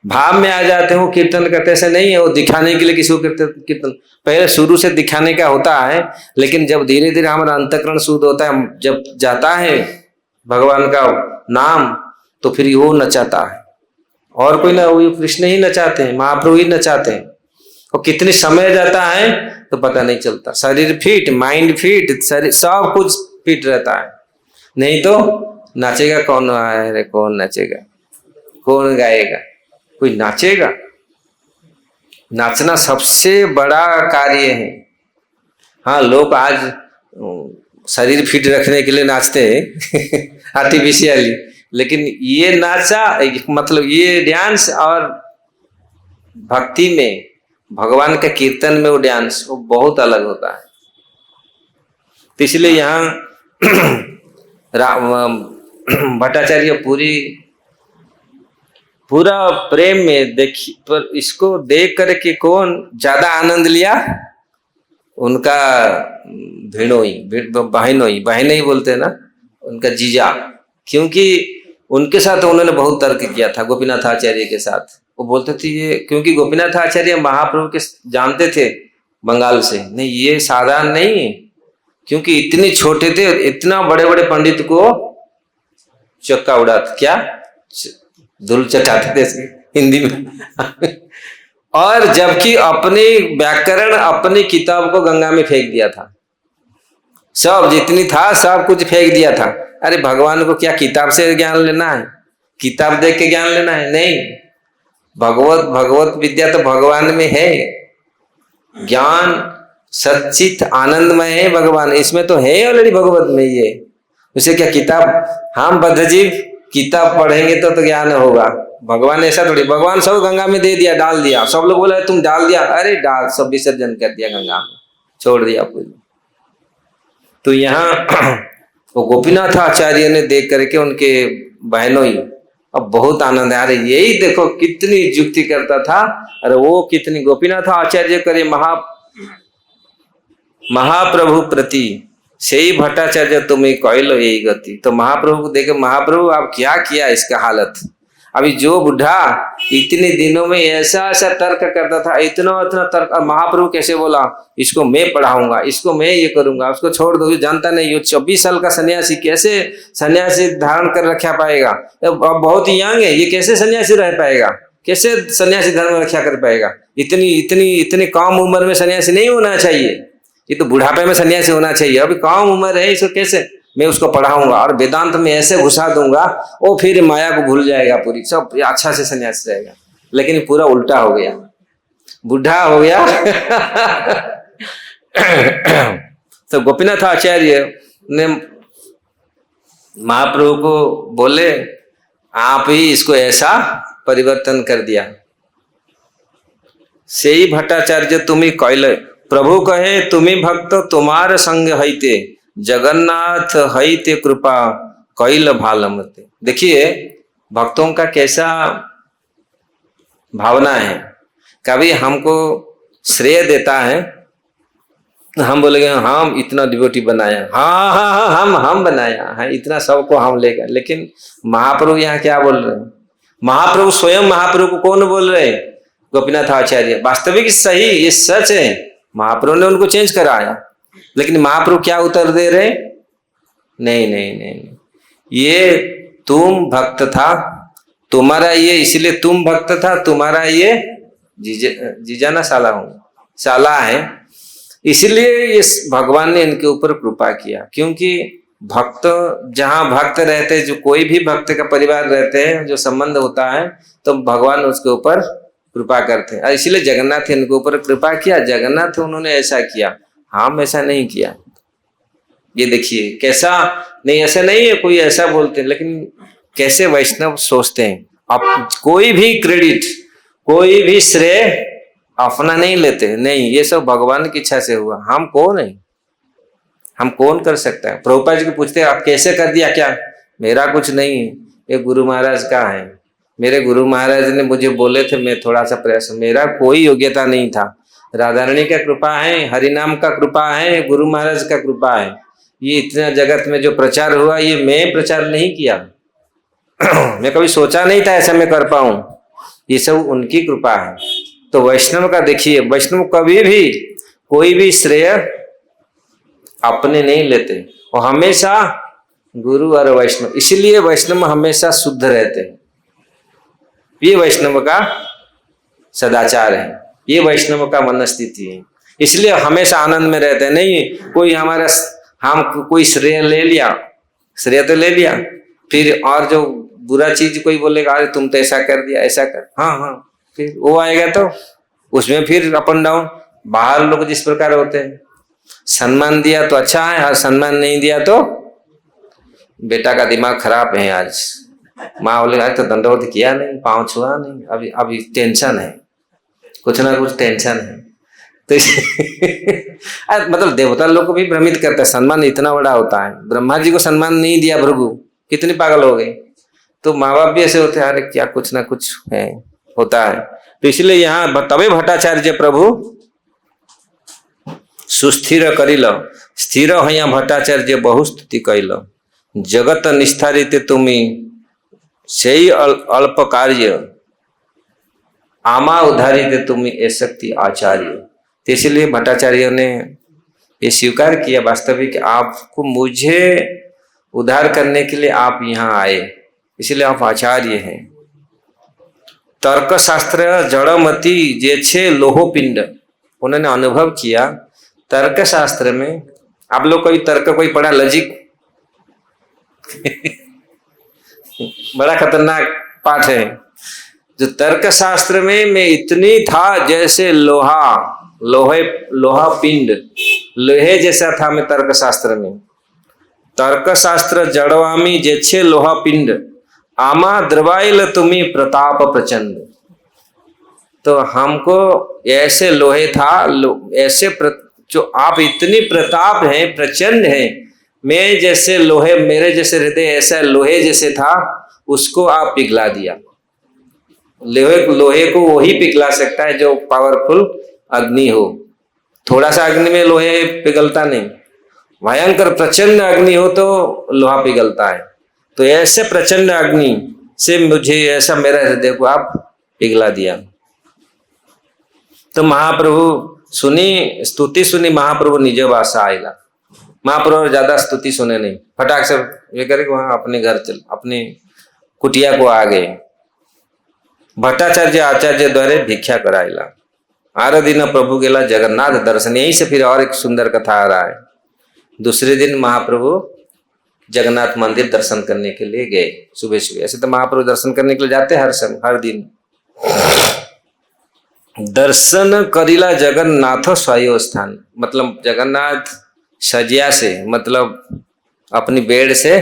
भाव में आ जाते हैं वो कीर्तन करते, ऐसे नहीं है वो दिखाने के लिए किसी को कीर्तन पहले शुरू से दिखाने का होता है, लेकिन जब धीरे धीरे हमारा अंतःकरण शुद्ध होता है, जब जाता है भगवान का नाम, तो फिर वो नचाता है और कोई ना, वो कृष्ण ही नचाते हैं, महाप्रभु ही नचाते हैं। और कितनी समय जाता है तो पता नहीं चलता। शरीर फिट, माइंड फिट, शरीर सब कुछ फिट रहता है। नहीं तो नाचेगा कौन? अरे कौन नाचेगा, कौन गाएगा, कोई नाचेगा? नाचना सबसे बड़ा कार्य है। हाँ, लोग आज शरीर फिट रखने के लिए नाचते हैं आर्टिफिशियली, लेकिन ये नाचा मतलब ये डांस और भक्ति में, भगवान के कीर्तन में वो डांस वो बहुत अलग होता है। तो इसलिए यहाँ भट्टाचार्य पूरा प्रेम में देखी, पर इसको देख करके कौन ज्यादा आनंद लिया? उनका बहन ही बोलते हैं ना, उनका जीजा, क्योंकि उनके साथ उन्होंने बहुत तर्क किया था गोपीनाथ आचार्य के साथ। वो बोलते थे ये, क्योंकि गोपीनाथ आचार्य महाप्रभु के जानते थे बंगाल से, नहीं ये साधारण नहीं है, क्योंकि इतने छोटे थे, इतना बड़े बड़े पंडित को चक्का उड़ाते, क्या धूल चटाते थे हिंदी में और जबकि अपने व्याकरण, अपनी किताब को गंगा में फेंक दिया था, सब जितनी था सब कुछ फेंक दिया था। अरे भगवान को क्या किताब से ज्ञान लेना है, किताब देख के ज्ञान लेना है? नहीं, भगवत विद्या तो भगवान में है, ज्ञान सच्चित आनंदमय है भगवान, इसमें तो है ऑलरेडी भगवत में। ये उसे क्या किताब, हम बद्धजीव किताब पढ़ेंगे तो ज्ञान होगा। भगवान ऐसा थोड़ी, भगवान सब गंगा में दे दिया, डाल दिया। सब लोग बोला तुम डाल दिया, अरे डाल, सब विसर्जन कर दिया गंगा में, छोड़ दिया पूरी। तो यहाँ वो गोपीनाथ आचार्य ने देख करके उनके बहनों ही अब बहुत आनंद है। अरे यही देखो कितनी युक्ति करता था, अरे वो कितनी गोपीनाथ आचार्य करे महाप्रभु प्रति से ही भट्टाचार्य तुम्हें कहलो यही गति। तो महाप्रभु को देखे, महाप्रभु आप क्या किया इसका हालत। अभी जो बुढ़ा इतने दिनों में ऐसा ऐसा तर्क करता था, इतना तर्क, महाप्रभु कैसे बोला इसको मैं पढ़ाऊंगा, इसको मैं ये करूंगा, उसको छोड़ दो, जानता नहीं। ये 24 साल का सन्यासी कैसे सन्यासी धारण कर रखा पाएगा? अब बहुत ही यंग है, ये कैसे सन्यासी रह पाएगा, कैसे सन्यासी धर्म रक्षा कर पाएगा? इतनी कम उम्र में सन्यासी नहीं होना चाहिए। ये तो बुढ़ापे में सन्यासी होना चाहिए, अभी कम उम्र है, इसको कैसे मैं उसको पढ़ाऊंगा और वेदांत में ऐसे घुसा दूंगा, वो फिर माया को भूल जाएगा पूरी, सब अच्छा से सन्यासी रहेगा। लेकिन पूरा उल्टा हो गया, बुढ़ा हो गया। तो गोपीनाथ आचार्य ने महाप्रभु को बोले, आप ही इसको ऐसा परिवर्तन कर दिया। सेई भट्टाचार्य तुम्ही कहले, प्रभु कहे तुम्ही भक्त तुम्हार संग हईते, जगन्नाथ हईते कृपा कैल भालमते। देखिए भक्तों का कैसा भावना है, कभी हमको श्रेय देता है, हम बोलेंगे हम इतना डिवोटी बनाया, हाँ हाँ हाँ हम बनाया है, इतना सबको हम लेगा। लेकिन महाप्रभु यहाँ क्या बोल रहे हैं? महाप्रभु स्वयं महाप्रभु को कौन बोल रहे हैं? गोपीनाथ आचार्य। वास्तविक सही, ये सच है, महाप्रभु ने उनको चेंज कराया, लेकिन महाप्रभु क्या उत्तर दे रहे? नहीं नहीं नहीं, ये तुम भक्त था, तुम्हारा ये, इसलिए तुम भक्त था, तुम्हारा ये जीजा ना साला हूं, साला है, इसलिए इस भगवान ने इनके ऊपर कृपा किया। क्योंकि भक्त जहां भक्त रहते, जो कोई भी भक्त का परिवार रहते हैं, जो संबंध होता है, तो भगवान उसके ऊपर कृपा करते हैं। इसलिए जगन्नाथ इनके ऊपर कृपा किया, जगन्नाथ उन्होंने ऐसा किया, हम ऐसा नहीं किया। ये देखिए कैसा, नहीं ऐसा नहीं है, कोई ऐसा बोलते हैं, लेकिन कैसे वैष्णव सोचते हैं, अब कोई भी क्रेडिट, कोई भी श्रेय अपना नहीं लेते, नहीं, ये सब भगवान की इच्छा से हुआ। हम कौन है, हम कौन कर सकता है? प्रभुपाद जी को पूछते हैं आप कैसे कर दिया? क्या मेरा कुछ नहीं है, ये गुरु महाराज का है, मेरे गुरु महाराज ने मुझे बोले थे, मैं थोड़ा सा प्रयास, मेरा कोई योग्यता नहीं था, राधा रानी का कृपा है, हरिनाम का कृपा है, गुरु महाराज का कृपा है। ये इतना जगत में जो प्रचार हुआ, ये मैं प्रचार नहीं किया। मैं कभी सोचा नहीं था ऐसा मैं कर पाऊं, ये सब उनकी कृपा है। तो वैष्णव का देखिए, वैष्णव कभी भी कोई भी श्रेय अपने नहीं लेते, और हमेशा गुरु और वैष्णव, इसलिए वैष्णव हमेशा शुद्ध रहते हैं। ये वैष्णव का सदाचार है, ये वैष्णव का मनस्थिति है, इसलिए हमेशा आनंद में रहते हैं। नहीं कोई हमारा, हम कोई श्रेय ले लिया, श्रेय तो ले लिया, फिर और जो बुरा चीज कोई बोलेगा, अरे तुम तो ऐसा कर दिया, ऐसा कर, हाँ हाँ, फिर वो आएगा तो उसमें फिर अप एंड डाउन। बाहर लोग जिस प्रकार होते हैं, सम्मान दिया तो अच्छा है, और सम्मान नहीं दिया तो बेटा का दिमाग खराब है, आज माँ बोले आज तो दंडवत किया नहीं, पाँव छुआ नहीं, अभी अभी टेंशन है, कुछ ना कुछ टेंशन है। तो मतलब देवता लोग को भी भ्रमित करता है, सम्मान इतना बड़ा होता है। ब्रह्मा जी को सम्मान नहीं दिया भृगु, कितने पागल हो गए। तो माँ बाप भी ऐसे होते हैं, अरे क्या कुछ ना कुछ है, होता है। तो इसलिए यहाँ तबे भट्टाचार्य प्रभु सुस्थिर करिल, स्थिर है भट्टाचार्य बहु स्तुति कैल, जगत निस्तारित तुम्ही सही अल्प कार्य, आमा उधारित तुम्ही ऐशक्ति आचार्य। तो इसलिए भट्टाचार्य ने ये स्वीकार किया वास्तविक आपको, मुझे उद्धार करने के लिए आप यहाँ आए, इसलिए आप आचार्य हैं। तर्क शास्त्र जड़मती जैसे लोहोपिंड, उन्होंने अनुभव किया तर्क शास्त्र में। आप लोग कोई तर्क कोई पढ़ा, लॉजिक बड़ा खतरनाक पाठ है। जो तर्क शास्त्र में मैं इतनी था जैसे लोहा पिंड, लोहे जैसा था मैं तर्क शास्त्र में। तर्क शास्त्र जड़वामी जैसे लोहा पिंड, आमा द्रवाइल तुम्ही प्रताप प्रचंड। तो हमको ऐसे लोहे था, ऐसे जो आप इतनी प्रताप है, प्रचंड है, मैं जैसे लोहे, मेरे जैसे हृदय ऐसा लोहे जैसे था, उसको आप पिघला दिया। लोहे को वही पिघला सकता है जो पावरफुल अग्नि हो। थोड़ा सा अग्नि में लोहे पिघलता नहीं, भयंकर प्रचंड अग्नि हो तो लोहा पिघलता है। तो ऐसे प्रचंड अग्नि से मुझे, ऐसा मेरा हृदय को आप पिघला दिया। तो महाप्रभु सुनी, स्तुति सुनी, महाप्रभु निज भाषा आयला। महाप्रभु ज्यादा स्तुति सुने नहीं, फटाक से ये करे वहां अपने घर चल, अपने कुटिया को आ गए। भट्टाचार्य आचार्य द्वारे भिक्षा कराइला, आर दिन प्रभु गेला जगन्नाथ दर्शन। यहीं से फिर और एक सुंदर कथा आ रहा है। दूसरे दिन महाप्रभु जगन्नाथ मंदिर दर्शन करने के लिए गए सुबह सुबह। ऐसे तो महाप्रभु दर्शन करने के लिए जाते हर समय हर दिन। दर्शन करिला जगन्नाथ स्वायो स्थान, मतलब जगन्नाथ सजिया से, मतलब अपनी बेड से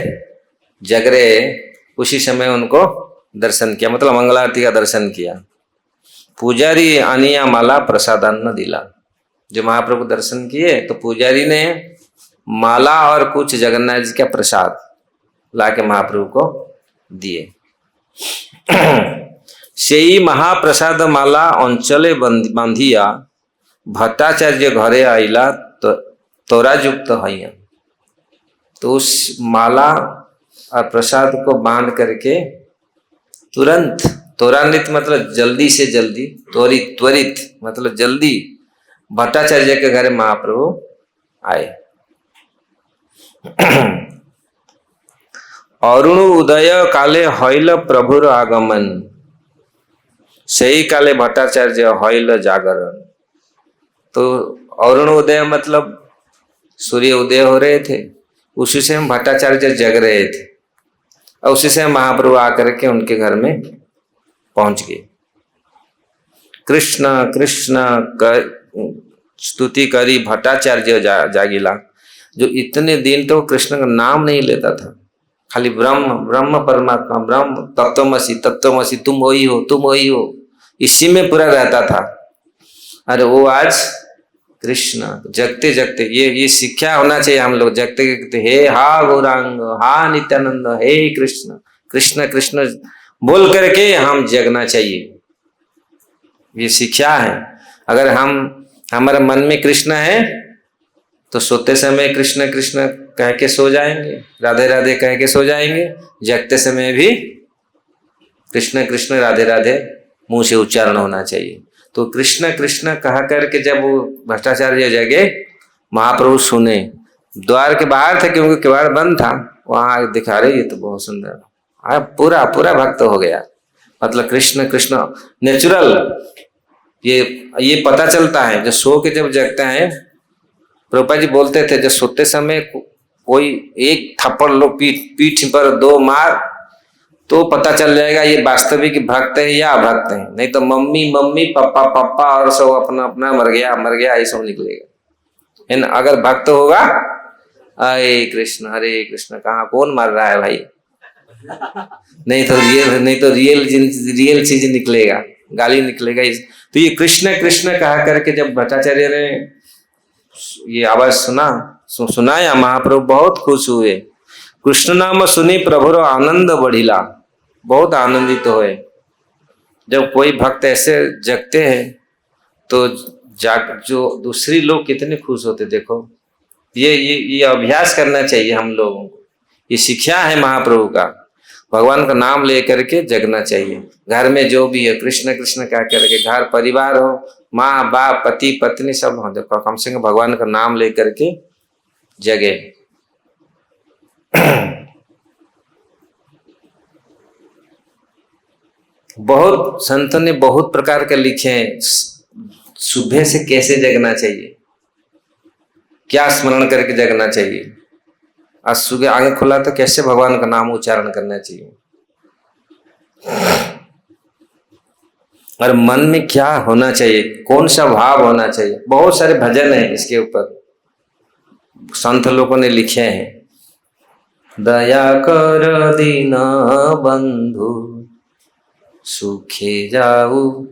जग रहे, उसी समय उनको दर्शन किया, मतलब मंगलारती का दर्शन किया। पुजारी आनिया माला प्रसादान्न दिला। जो महाप्रभु दर्शन किए तो पुजारी ने माला और कुछ जगन्नाथ जी का प्रसाद लाके महाप्रभु को दिए। सेई महाप्रसाद माला अंचले बांधिया भट्टाचार्य घरे आइला तोरा युक्त हैया। तो उस माला और प्रसाद को बांध करके तुरंत, त्वरान्वित मतलब जल्दी से जल्दी, त्वरित त्वरित मतलब जल्दी, भट्टाचार्य के घर महाप्रभु आए। अरुण उदय काले हईल प्रभुर आगमन, सही काले भट्टाचार्य हईल जागरण। तो अरुण उदय मतलब सूर्य उदय हो रहे थे, उसी से हम भट्टाचार्य जग रहे थे और उसी से महाप्रभु आकर के उनके घर में पहुंच गए। कृष्ण कृष्ण स्तुति करी भट्टाचार्य जागिला। जो इतने दिन तो कृष्ण का नाम नहीं लेता था, खाली ब्रह्म ब्रह्म परमात्मा ब्रह्म तत्वमसि तत्वमसि, तुम वही हो तुम वही हो, इसी में पूरा रहता था। अरे वो आज कृष्ण जगते जगते, ये शिक्षा होना चाहिए हम लोग। जगते जगते हे हा गौरांग, हा नित्यानंद, हे कृष्ण कृष्ण कृष्ण बोल करके हम जगना चाहिए। ये शिक्षा है। अगर हमारे मन में कृष्ण है तो सोते समय कृष्ण कृष्ण कह के सो जाएंगे, राधे राधे कह के सो जाएंगे। जगते समय भी कृष्ण कृष्ण राधे राधे मुंह से उच्चारण होना चाहिए। तो कृष्ण कृष्ण कहा करके जब वो भट्टाचार्य जगे, महाप्रभु सुने। द्वार के बाहर थे क्योंकि किवाड़ बंद था, वहां दिखा रहे ये तो बहुत सुंदर, पूरा पूरा भक्त हो गया। मतलब कृष्ण कृष्ण नेचुरल, ये पता चलता है। जो सो के जब जगते हैं, प्रभुपाद जी बोलते थे, जब सोते समय कोई एक थप्पड़ लो पीठ पर 2 मार तो पता चल जाएगा ये वास्तविक भक्त है या अभक्त है। नहीं तो मम्मी मम्मी पापा पापा और सब अपना अपना मर गया ये सब निकलेगा। है ना? अगर भक्त होगा हरे कृष्ण कहाँ कौन मर रहा है भाई, नहीं तो रियल चीज निकलेगा, गाली निकलेगा। तो ये कृष्ण कृष्ण कहा करके जब भट्टाचार्य ने ये आवाज सुनाया, महाप्रभु बहुत खुश हुए। कृष्ण नाम सुनी प्रभुर आनंद बढ़िला, बहुत आनंदित हुए। जब कोई भक्त ऐसे जगते हैं तो जो दूसरी लोग कितने खुश होते। देखो ये अभ्यास करना चाहिए हम लोगों को। ये शिक्षा है महाप्रभु का। भगवान का नाम लेकर के जगना चाहिए। घर में जो भी है कृष्ण कृष्ण कह करके, घर परिवार हो, माँ बाप पति पत्नी सब हो, देखो कम से कम भगवान का नाम लेकर के जगे। बहुत संतों ने बहुत प्रकार के लिखे हैं, सुबह से कैसे जगना चाहिए, क्या स्मरण करके जगना चाहिए। आज सुबह आंख खुला तो कैसे भगवान का नाम उच्चारण करना चाहिए, और मन में क्या होना चाहिए, कौन सा भाव होना चाहिए। बहुत सारे भजन हैं इसके ऊपर, संत लोगों ने लिखे हैं। दया कर दीन बंधु सूखे जाऊ।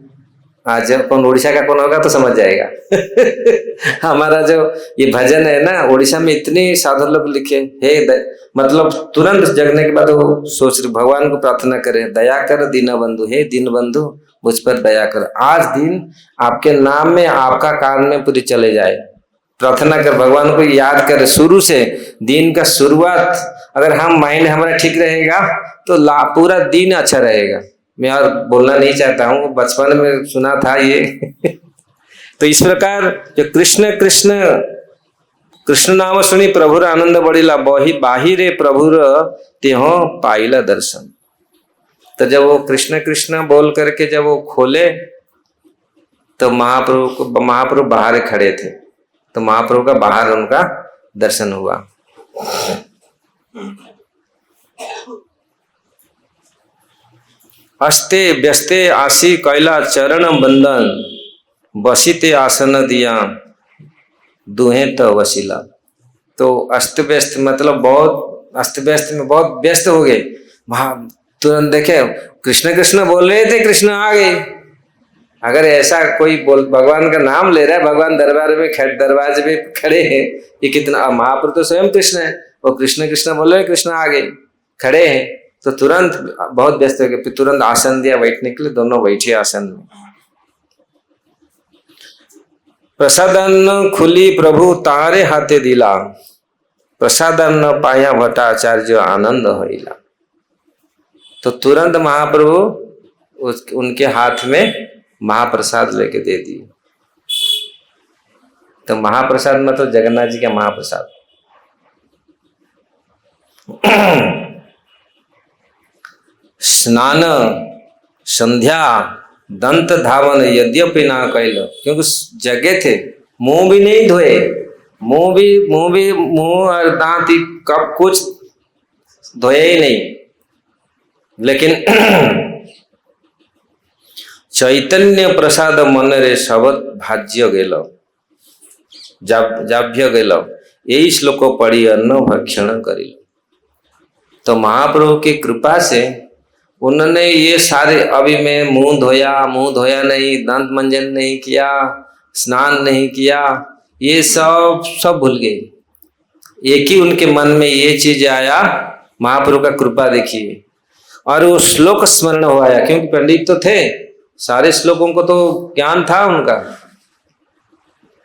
आज कौन उड़ीसा का कौन होगा तो समझ जाएगा। हमारा जो ये भजन है ना, उड़ीसा में इतने साधु लोग लिखे। मतलब तुरंत जगने के बाद वो सोच भगवान को प्रार्थना करे, दया कर दीन बंधु, हे दीन बंधु मुझ पर दया कर। आज दिन आपके नाम में आपका कान में पूरी चले जाए। प्रार्थना कर, भगवान को याद कर। शुरू से दिन का शुरुआत अगर हम माइंड हमारा ठीक रहेगा तो पूरा दिन अच्छा रहेगा। मैं और बोलना नहीं चाहता हूँ, बचपन में सुना था ये। तो इस प्रकार जो कृष्ण कृष्ण कृष्ण नाम सुनी प्रभुर आनंद बढ़िला, बाहिरे प्रभुर तेहो पाइला दर्शन। तो जब वो कृष्ण कृष्ण बोल करके जब वो खोले तो महाप्रभु बाहर खड़े थे, तो महाप्रभु का बाहर उनका दर्शन हुआ। अस्ते व्यस्ते आसी कैला चरण बंदन, बसीते आसन दिया दुहे तो वसीला। तो अस्त व्यस्त मतलब बहुत अस्त व्यस्त में बहुत व्यस्त हो गए। वहां तुरंत देखे कृष्ण कृष्ण बोल रहे थे, कृष्ण आ गए। अगर ऐसा कोई भगवान का नाम ले रहा है, भगवान दरवाजे में खड़े हैं, ये कितना, महाप्रभु तो स्वयं कृष्ण है, वो कृष्ण कृष्ण बोल रहे, कृष्ण आ गए खड़े हैं, तो तुरंत बहुत व्यस्त हो गए। तुरंत आसन दिया बैठने के लिए, दोनों बैठे आसन में। प्रसादन खुली प्रभु तारे हाथे दिला, प्रसादन पाया भट्टाचार्य आनंद होइला। तो तुरंत महाप्रभु उनके हाथ में महाप्रसाद लेके दे दिए। तो महाप्रसाद मतलब जगन्नाथ जी का महाप्रसाद। स्नान संध्या दंत धावन यद्यपि ना कैल, क्योंकि जगे थे, मुंह भी नहीं धोए, मुंह और दांत कब कुछ धोए ही नहीं, लेकिन चैतन्य प्रसाद मन रे शबद भाज्य गेल जाभ्य गेल, यही श्लोक पढ़ी अन्न भक्षण करिल। तो महाप्रभु की कृपा से उन्होंने ये सारे, अभी मैं मुंह धोया नहीं, दांत मंजन नहीं किया, स्नान नहीं किया, ये सब भूल गए। एक ही उनके मन में ये चीज आया, महाप्रभु का कृपा देखिए, और वो श्लोक स्मरण हो आया, क्योंकि पंडित तो थे, सारे श्लोकों को तो ज्ञान था उनका,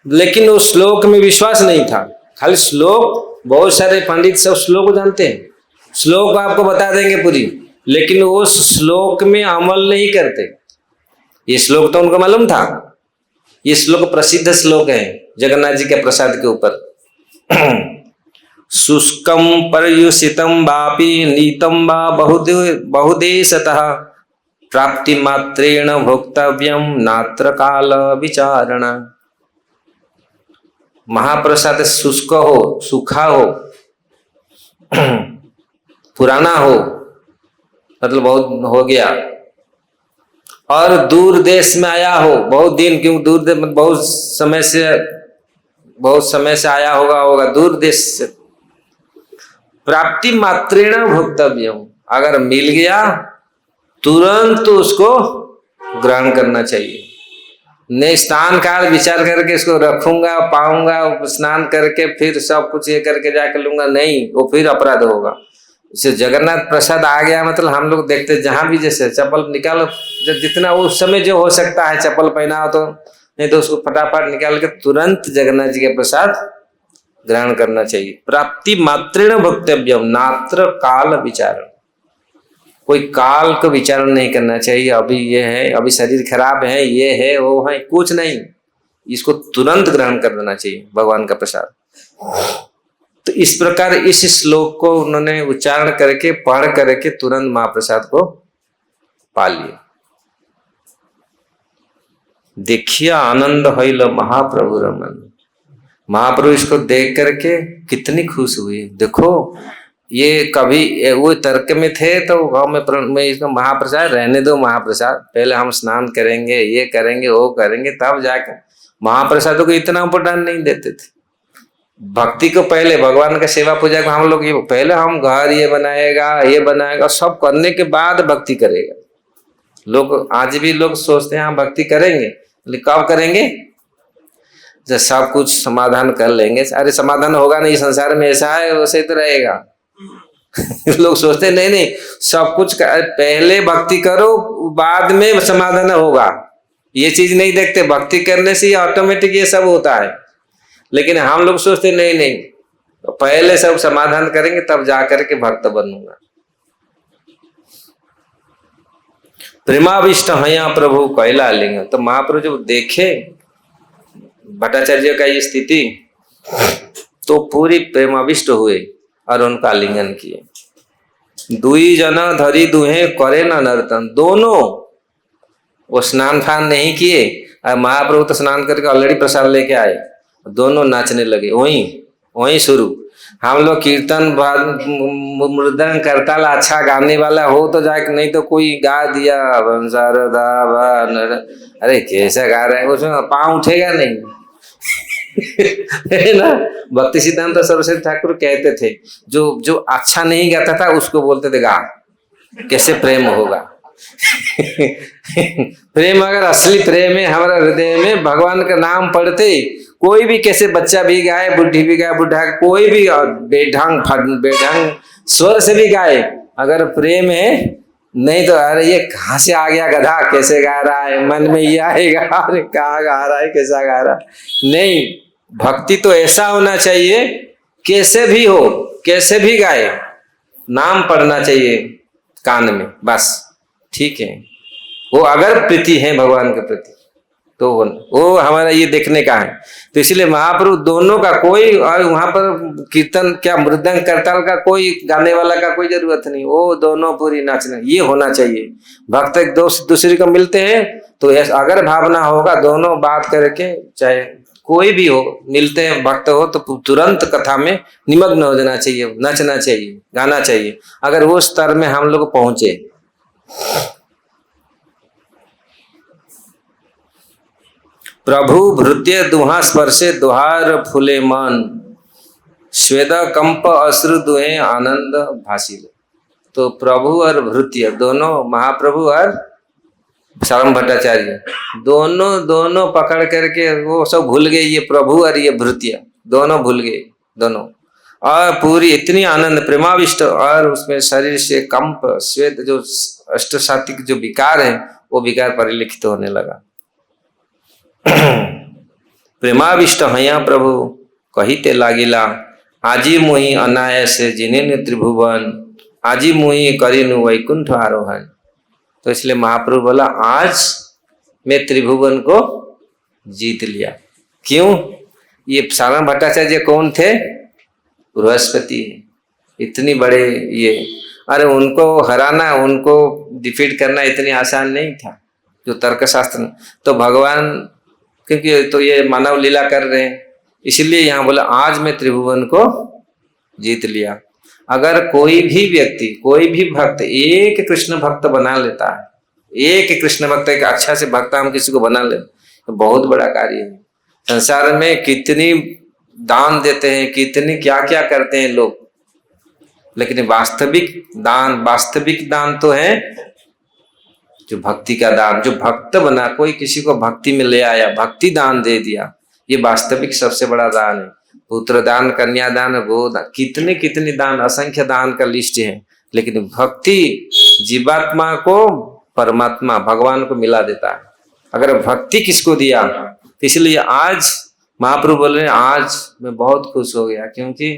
लेकिन उस श्लोक में विश्वास नहीं था। खाली श्लोक, बहुत सारे पंडित सब श्लोक जानते हैं, श्लोक आपको बता देंगे पूरी, लेकिन वो श्लोक में अमल नहीं करते। ये श्लोक तो उनको मालूम था, ये श्लोक प्रसिद्ध श्लोक है जगन्नाथ जी के प्रसाद के ऊपर। शुष्कम पर्युषितम वापि नीतम वा बहुदेशतः, प्राप्ति मात्रेण भोक्तव्यम नात्र काल विचारणा। महाप्रसाद शुष्क हो, सूखा हो, पुराना हो, मतलब बहुत हो गया, और दूर देश में आया हो, बहुत दिन, क्यों दूर देश में बहुत समय से आया होगा दूर देश से, प्राप्ति मात्रेण भोक्तव्यम, अगर मिल गया तुरंत तो उसको ग्रहण करना चाहिए। नहीं स्नान काल विचार करके इसको रखूंगा, पाऊंगा, स्नान करके फिर सब कुछ ये करके जाके लूंगा, नहीं, वो फिर अपराध होगा। इसे जगन्नाथ प्रसाद आ गया मतलब हम लोग देखते जहां भी, जैसे चप्पल निकालो, जितना उस समय जो हो सकता है चप्पल पहना हो तो, नहीं तो उसको फटाफट निकाल के तुरंत जगन्नाथ जी के प्रसाद ग्रहण करना चाहिए। प्राप्ति मात्रेण भोक्तव्यम नात्र काल विचारण, कोई काल को विचारण नहीं करना चाहिए, अभी ये है, अभी शरीर खराब है, ये है, वो है, कुछ नहीं, इसको तुरंत ग्रहण कर देना चाहिए भगवान का प्रसाद। तो इस प्रकार इस श्लोक को उन्होंने उच्चारण करके, पढ़ करके तुरंत महाप्रसाद को पा लिया। देखिए आनंद होइल महाप्रभु रमन, महाप्रभु इसको देख करके कितनी खुश हुई। देखो ये कभी वो तर्क में थे तो गाँव में इसको महाप्रसाद रहने दो, महाप्रसाद पहले हम स्नान करेंगे, ये करेंगे, वो करेंगे, तब जाकर महाप्रसादों को इतना इम्पोर्टेंट नहीं देते थे। भक्ति को पहले, भगवान का सेवा पूजा को हम लोग ये पहले हम घर ये बनाएगा सब करने के बाद भक्ति करेगा। लोग आज भी लोग सोचते हैं हम भक्ति करेंगे, लेकिन कब करेंगे जब सब कुछ समाधान कर लेंगे। अरे समाधान होगा नहीं, संसार में ऐसा है वैसे तो रहेगा। लोग सोचते नहीं, सब कुछ पहले भक्ति करो बाद में समाधान होगा, ये चीज नहीं देखते। भक्ति करने से ऑटोमेटिक ये सब होता है, लेकिन हम लोग सोचते नहीं, तो पहले सब समाधान करेंगे तब जाकर के भक्त बनूंगा। प्रेमाविष्ट हया प्रभु कैला लिंग, तो महाप्रभु जब देखे भट्टाचार्य का ये स्थिति तो पूरी प्रेमाविष्ट हुए और उनका आलिंगन किए। दुई जना धरी दुहे करे न नर्तन, दोनों वो स्नान फान नहीं किए, महाप्रभु तो स्नान करके ऑलरेडी प्रसाद लेके आए, दोनों नाचने लगे वहीं वहीं शुरू। हम लोग कीर्तन मृदंग करताल अच्छा गाने वाला हो तो जाए, नहीं तो कोई गा दिया अरे कैसा गा रहा है, उसमें पाँव उठेगा नहीं है ना। भक्ति सिद्धांत सरस्वती ठाकुर कहते थे जो जो अच्छा नहीं गाता था उसको बोलते थे गा, कैसे प्रेम होगा प्रेम अगर असली प्रेम है हमारा हृदय में, भगवान का नाम पढ़ते कोई भी, कैसे बच्चा भी गाए, बुढ़ी भी गाए, बुढ़ा कोई भी बेढंग स्वर से भी गाए, अगर प्रेम है, नहीं तो अरे ये कहाँ से आ गया गधा, कैसे गा रहा है, मन में ये आएगा अरे कहाँ गा रहा है, कैसा गा रहा है। नहीं, भक्ति तो ऐसा होना चाहिए, कैसे भी हो, कैसे भी गाए, नाम पढ़ना चाहिए कान में, बस ठीक है। वो अगर प्रीति है भगवान के प्रति तो वो हमारा ये देखने का है। तो इसलिए महाप्रभु दोनों का कोई, और वहां पर कीर्तन क्या मृदंग करताल का कोई, गाने वाला का कोई जरूरत नहीं, वो दोनों पूरी नाचने, ये होना चाहिए। भक्त एक दूसरे को मिलते हैं तो अगर भावना होगा, दोनों बात करके, चाहे कोई भी हो, मिलते हैं भक्त हो तो तुरंत कथा में निमग्न हो जाना चाहिए, नचना चाहिए, गाना चाहिए। अगर वो स्तर में हम लोग पहुंचे, प्रभु भृत्य दुहा स्पर्शे दुहार फूले मन, स्वेद कंप अश्रु दुहे आनंद भाषिले। तो प्रभु और भृत्य दोनों, महाप्रभु और सारम भट्टाचार्य दोनों पकड़ करके वो सब भूल गए, ये प्रभु और ये भृत्य दोनों भूल गए दोनों, और पूरी इतनी आनंद प्रेमाविष्ट, और उसमें शरीर से कंप श्वेत जो अष्टसात्विक जो विकार है वो विकार परिलक्षित होने लगा। प्रेमाविष्ट हया प्रभु कहिते लागिला, आजी मोहि अनायास जिने त्रिभुवन, आजी मोहि करिनु वैकुंठ आरोहण। तो इसलिए महाप्रभु बोला आज मैं त्रिभुवन को जीत लिया। क्यों? ये सारंग भट्टाचार्य कौन थे? बृहस्पति, इतनी बड़े ये, अरे उनको हराना, उनको डिफीट करना इतनी आसान नहीं था जो तर्कशास्त्र। तो भगवान, क्योंकि तो ये मानव लीला कर रहे हैं, इसलिए यहाँ बोला आज मैं त्रिभुवन को जीत लिया। अगर कोई भी व्यक्ति, कोई भी भक्त एक कृष्ण भक्त बना लेता है, एक कृष्ण भक्त, एक अच्छा से भक्त हम किसी को बना ले, तो बहुत बड़ा कार्य है। संसार में कितनी दान देते हैं, कितनी क्या क्या करते हैं लोग, लेकिन वास्तविक दान तो है जो भक्ति का दान, जो भक्त बना, कोई किसी को भक्ति में ले आया, भक्ति दान दे दिया, ये वास्तविक सबसे बड़ा दान है। पुत्र दान, कन्या दान, गोदान, कितने कितने दान, असंख्य दान का लिस्ट है, लेकिन भक्ति जीवात्मा को परमात्मा भगवान को मिला देता है। अगर भक्ति किसको दिया, तो इसलिए आज महाप्रभु बोल रहे हैं आज मैं बहुत खुश हो गया, क्योंकि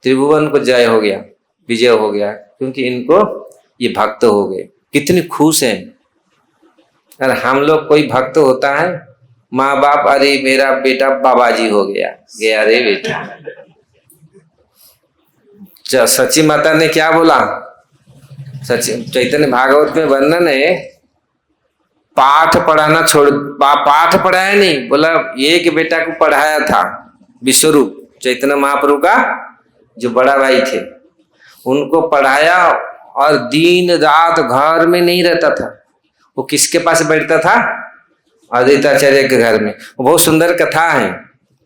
त्रिभुवन को जय हो गया, विजय हो गया, क्योंकि इनको ये भक्त हो गए। कितनी खुश हैं। अगर हम लोग कोई भक्त होता है, माँ बाप, अरे मेरा बेटा बाबाजी हो गया, गया रे बेटा। सची माता ने क्या बोला, चैतन्य भागवत में वर्णन है, पाठ पढ़ाना छोड़, पाठ पढ़ाया नहीं, बोला एक बेटा को पढ़ाया था, विश्वरूप चैतन्य महाप्रभु का जो बड़ा भाई थे, उनको पढ़ाया, और दिन रात घर में नहीं रहता था। वो किसके पास बैठता था? अद्वैताचार्य के घर में। वो बहुत सुंदर कथा है,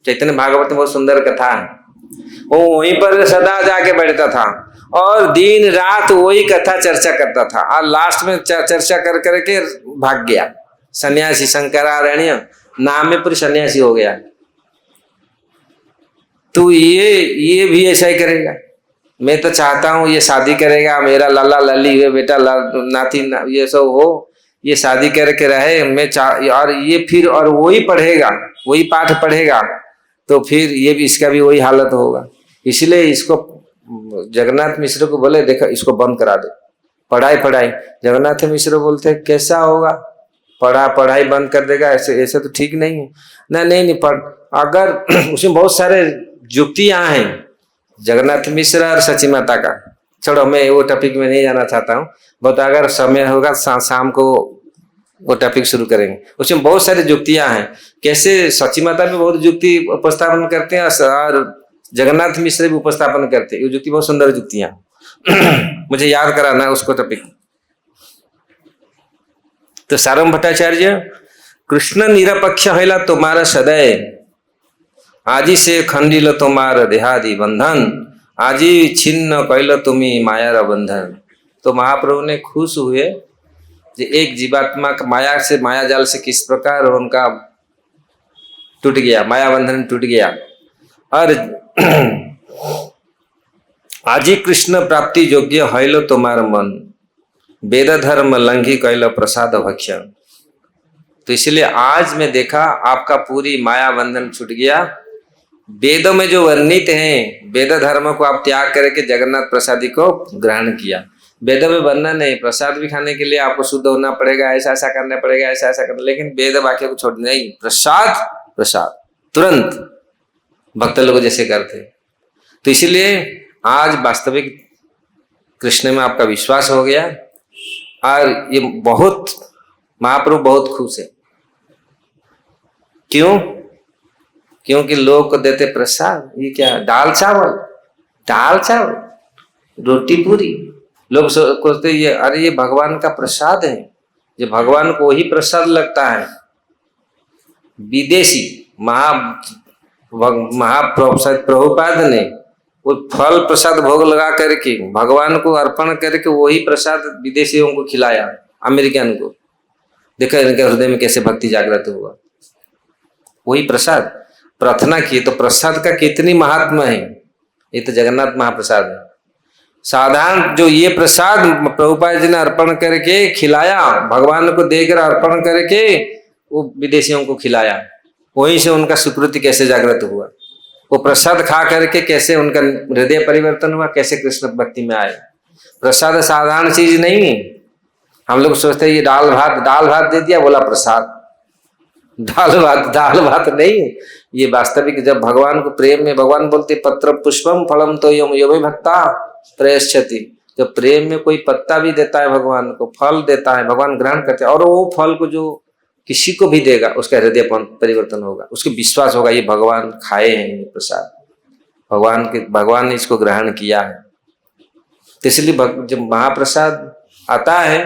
चैतन्य भागवत में बहुत सुंदर कथा है। वो वहीं पर सदा जाके बैठता था और दिन रात वही कथा चर्चा करता था, और लास्ट में चर्चा कर करके भाग गया। सन्यासी, शंकरारण्य नाम में पूरी सन्यासी हो गया। तो ये भी ऐसा ही करेगा। मैं तो चाहता हूँ ये शादी करेगा, मेरा लाला लाली हुए बेटा नाती ये सब हो, ये शादी करके रहे, मैं और ये फिर और वही पढ़ेगा, वही पाठ पढ़ेगा, तो फिर ये भी इसका भी वही हालत होगा। इसलिए इसको जगन्नाथ मिश्र को बोले देखो इसको बंद करा दे, पढ़ाई। जगन्नाथ मिश्र बोलते कैसा होगा, पढ़ाई बंद कर देगा, ऐसे तो ठीक नहीं है ना। नहीं पढ़, अगर उसमें बहुत सारे युक्तियां हैं जगन्नाथ मिश्र और सची माता का, छोड़ो मैं वो टॉपिक में नहीं जाना चाहता हूँ। बहुत अगर समय होगा शाम को वो टॉपिक शुरू करेंगे। उसमें बहुत सारी युक्तियां हैं, कैसे सची माता भी बहुत युक्ति उपस्थापन करते हैं और जगन्नाथ मिश्र भी उपस्थापन करते हैं। ये युक्ति बहुत सुंदर युक्तियां मुझे याद कराना है उसको टॉपिक। तो सारम भट्टाचार्य, कृष्ण निरपक्ष हैला तुम्हारा सदैव, आजी से खंडिल तुम्हारा देहादि बंधन, आजी छिन्न कैल तुम्ही माया बंधन। तो महाप्रभु ने खुश हुए कि एक जीवात्मा का माया से, माया जाल से किस प्रकार उनका टूट गया, माया बंधन टूट गया। और आजी कृष्ण प्राप्ति योग्य हैलो तुम्हार मन, वेद धर्म लंघी कैल प्रसाद भक्ष्य। तो इसलिए आज मैं देखा आपका पूरी माया बंधन छूट गया। वेदों में जो वर्णित हैं, वेद धर्म को आप त्याग करके जगन्नाथ प्रसादी को ग्रहण किया। वेदों में वर्णन है, प्रसाद भी खाने के लिए आपको शुद्ध होना पड़ेगा, ऐसा ऐसा करना पड़ेगा, ऐसा ऐसा करना, लेकिन वेद वाक्य को छोड़ नहीं, प्रसाद प्रसाद तुरंत भक्त लोग जैसे करते। तो इसीलिए आज वास्तविक कृष्ण में आपका विश्वास हो गया और ये बहुत महाप्रभु बहुत खुश है। क्यों? क्योंकि लोग को देते प्रसाद, ये क्या दाल चावल, दाल चावल रोटी पूरी। लोग सोचते ये अरे ये भगवान का प्रसाद है, ये भगवान को ही प्रसाद लगता है। विदेशी प्रभुपाद ने वो फल प्रसाद भोग लगा करके भगवान को अर्पण करके वही प्रसाद विदेशियों को खिलाया, अमेरिकन को। देखा इनके हृदय में कैसे भक्ति जागृत हुआ। वही प्रसाद प्रार्थना की, तो प्रसाद का कितनी महात्मा है। ये तो जगन्नाथ महाप्रसाद है। साधारण जो ये प्रसाद प्रभुपाद जी ने अर्पण करके खिलाया, भगवान को देकर अर्पण करके वो विदेशियों को खिलाया, वहीं से उनका स्वीकृति कैसे जागृत हुआ। वो प्रसाद खा करके कैसे उनका हृदय परिवर्तन हुआ, कैसे कृष्ण भक्ति में आए। प्रसाद साधारण चीज नहीं है। हम लोग सोचते हैं ये दाल भात दे दिया बोला प्रसाद। दाल भात नहीं है ये। वास्तविक जब भगवान को प्रेम में, भगवान बोलते पत्र पुष्पम फलम तो यो भक्ता प्रयश्चति। जब प्रेम में कोई पत्ता भी देता है भगवान को, फल देता है, भगवान ग्रहण करते हैं, और वो फल को जो किसी को भी देगा उसका हृदय परिवर्तन होगा, उसको विश्वास होगा ये भगवान खाए हैं ये प्रसाद, भगवान ने इसको ग्रहण किया है। तो इसलिए जब महाप्रसाद आता है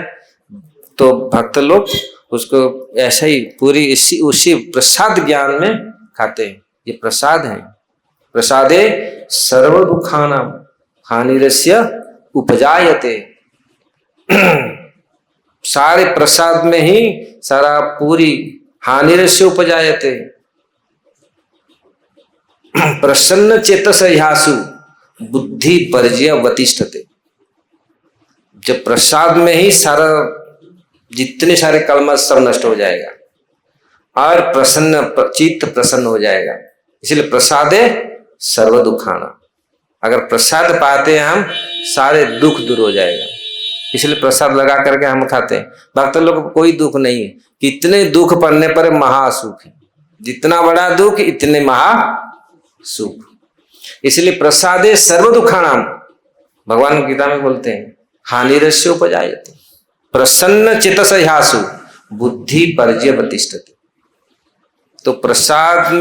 तो भक्त लोग उसको ऐसा ही पूरी उसी प्रसाद ज्ञान में खाते हैं। ये प्रसाद है। प्रसादे सर्व दुखानाम हानिरस्य उपजायते। सारे प्रसाद में ही सारा पूरी हानिरस्य उपजायते। प्रसन्न चेतस ह्यासु बुद्धि पर्जय वतिष्ठते। जब प्रसाद में ही सारा जितने सारे कलमश सब नष्ट हो जाएगा और चित्त प्रसन्न हो जाएगा। इसलिए प्रसादे सर्व दुखाना। अगर प्रसाद पाते हैं हम, सारे दुख दूर हो जाएगा। इसलिए प्रसाद लगा करके हम खाते हैं। भक्त लोग को कोई दुख नहीं है। कितने दुख पड़ने पर महासुख है। जितना बड़ा दुख इतने महासुख। इसलिए प्रसादे सर्व दुखानाम, भगवान गीता में बोलते हैं, हानिरस्य उपजायते। प्रसन्न चित्तस ह्यासु बुद्धि पर्जय वतिष्ठते। तो प्रसाद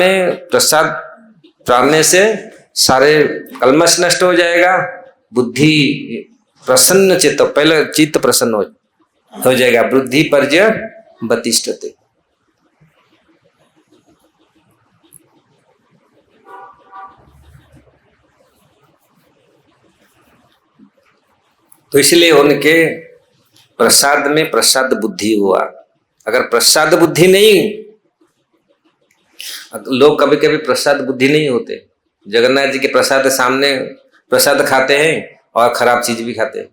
पाने से सारे कलमश नष्ट हो जाएगा। बुद्धि प्रसन्न चित्त, पहले चित्त प्रसन्न हो जाएगा। बुद्धि पर्जय वतिष्ठते। तो इसलिए उनके प्रसाद में प्रसाद बुद्धि हुआ। अगर प्रसाद बुद्धि नहीं, लोग कभी कभी प्रसाद बुद्धि नहीं होते। जगन्नाथ जी के प्रसाद सामने प्रसाद खाते हैं और खराब चीज भी खाते हैं।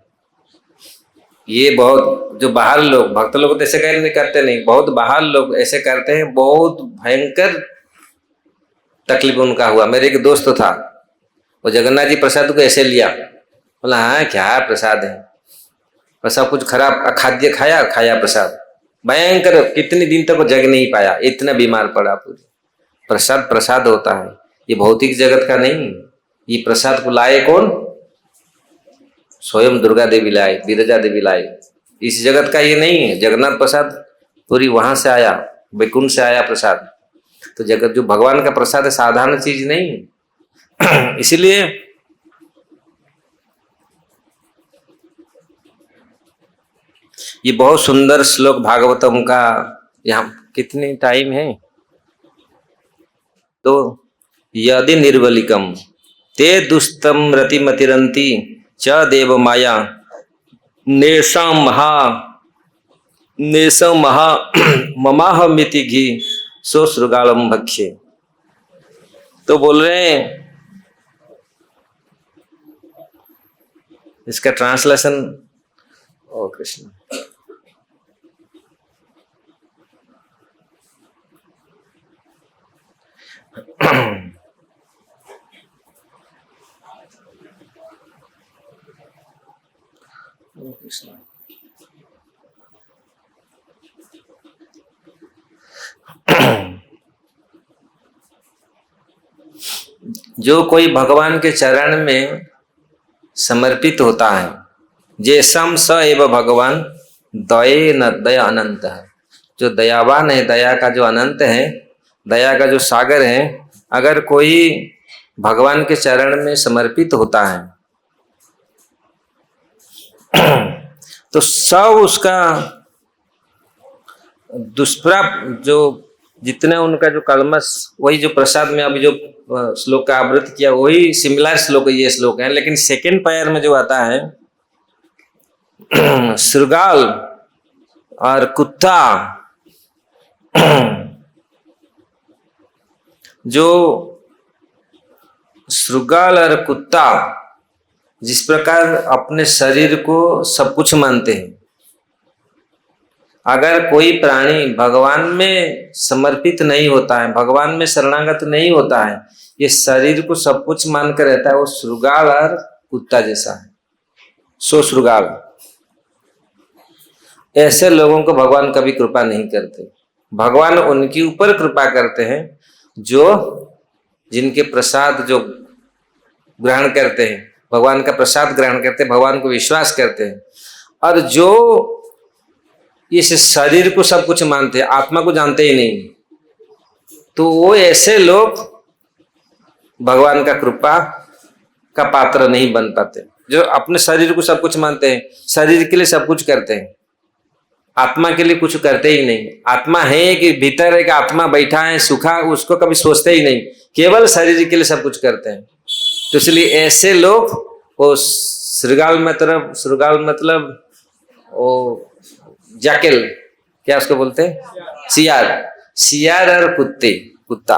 ये बहुत जो बाहर लोग, भक्त लोग तो ऐसे नहीं करते नहीं, बहुत बाहर लोग ऐसे करते हैं। बहुत भयंकर तकलीफ उनका हुआ। मेरे एक दोस्त था, वो जगन्नाथ जी प्रसाद को ऐसे लिया, बोला हाँ क्या प्रसाद है, और सब कुछ खराब खाद्य खाया प्रसाद। भयंकर, कितने दिन तक वो जग नहीं पाया, इतना बीमार पड़ा। पूरी प्रसाद होता है, ये भौतिक जगत का नहीं। ये प्रसाद को लाए कौन? स्वयं दुर्गा देवी लाए, विरजा देवी लाए। इस जगत का ये नहीं है। जगन्नाथ प्रसाद पूरी वहां से आया, वैकुंठ से आया प्रसाद। तो जगत जो भगवान का प्रसाद है साधारण चीज नहीं है। इसीलिए ये बहुत सुंदर श्लोक भागवतम का, यहाँ कितनी टाइम है, तो यदि निर्बलिकम ते दुस्तम रतिमतिरंती च देव माया नेशम महा ममाहमिति घी सो श्रुगालम भक्ष्य। तो बोल रहे हैं, इसका ट्रांसलेशन, ओ कृष्ण, जो कोई भगवान के चरण में समर्पित होता है, जैसम स एव भगवान दये न दया अनंत है, जो दयावान है, दया का जो अनंत है, दया का जो सागर है, अगर कोई भगवान के चरण में समर्पित होता है तो सब उसका दुष्प्राप जो जितने उनका जो कलमश, वही जो प्रसाद में अभी जो श्लोक का आवृत्ति किया वही सिमिलर श्लोक ये श्लोक है, लेकिन सेकंड पैर में जो आता है श्रुगाल और कुत्ता, जो श्रुगाल और कुत्ता जिस प्रकार अपने शरीर को सब कुछ मानते हैं, अगर कोई प्राणी भगवान में समर्पित नहीं होता है, भगवान में शरणागत नहीं होता है, ये शरीर को सब कुछ मान कर रहता है, वो श्रुगाल और कुत्ता जैसा है। सो श्रुगाल, ऐसे लोगों को भगवान कभी कृपा नहीं करते। भगवान उनके ऊपर कृपा करते हैं जो जिनके प्रसाद जो ग्रहण करते हैं, भगवान का प्रसाद ग्रहण करते हैं, भगवान को विश्वास करते हैं, और जो इस शरीर को सब कुछ मानते हैं, आत्मा को जानते ही नहीं, तो वो ऐसे लोग भगवान का कृपा का पात्र नहीं बन पाते। जो अपने शरीर को सब कुछ मानते हैं, शरीर के लिए सब कुछ करते हैं, आत्मा के लिए कुछ करते ही नहीं। आत्मा है कि भीतर एक आत्मा बैठा है सुखा, उसको कभी सोचते ही नहीं, केवल शरीर के लिए सब कुछ करते हैं। तो इसलिए ऐसे लोग वो श्रुगाल मतलब वो जाकिल, क्या उसको बोलते हैं, सियार और कुत्ता,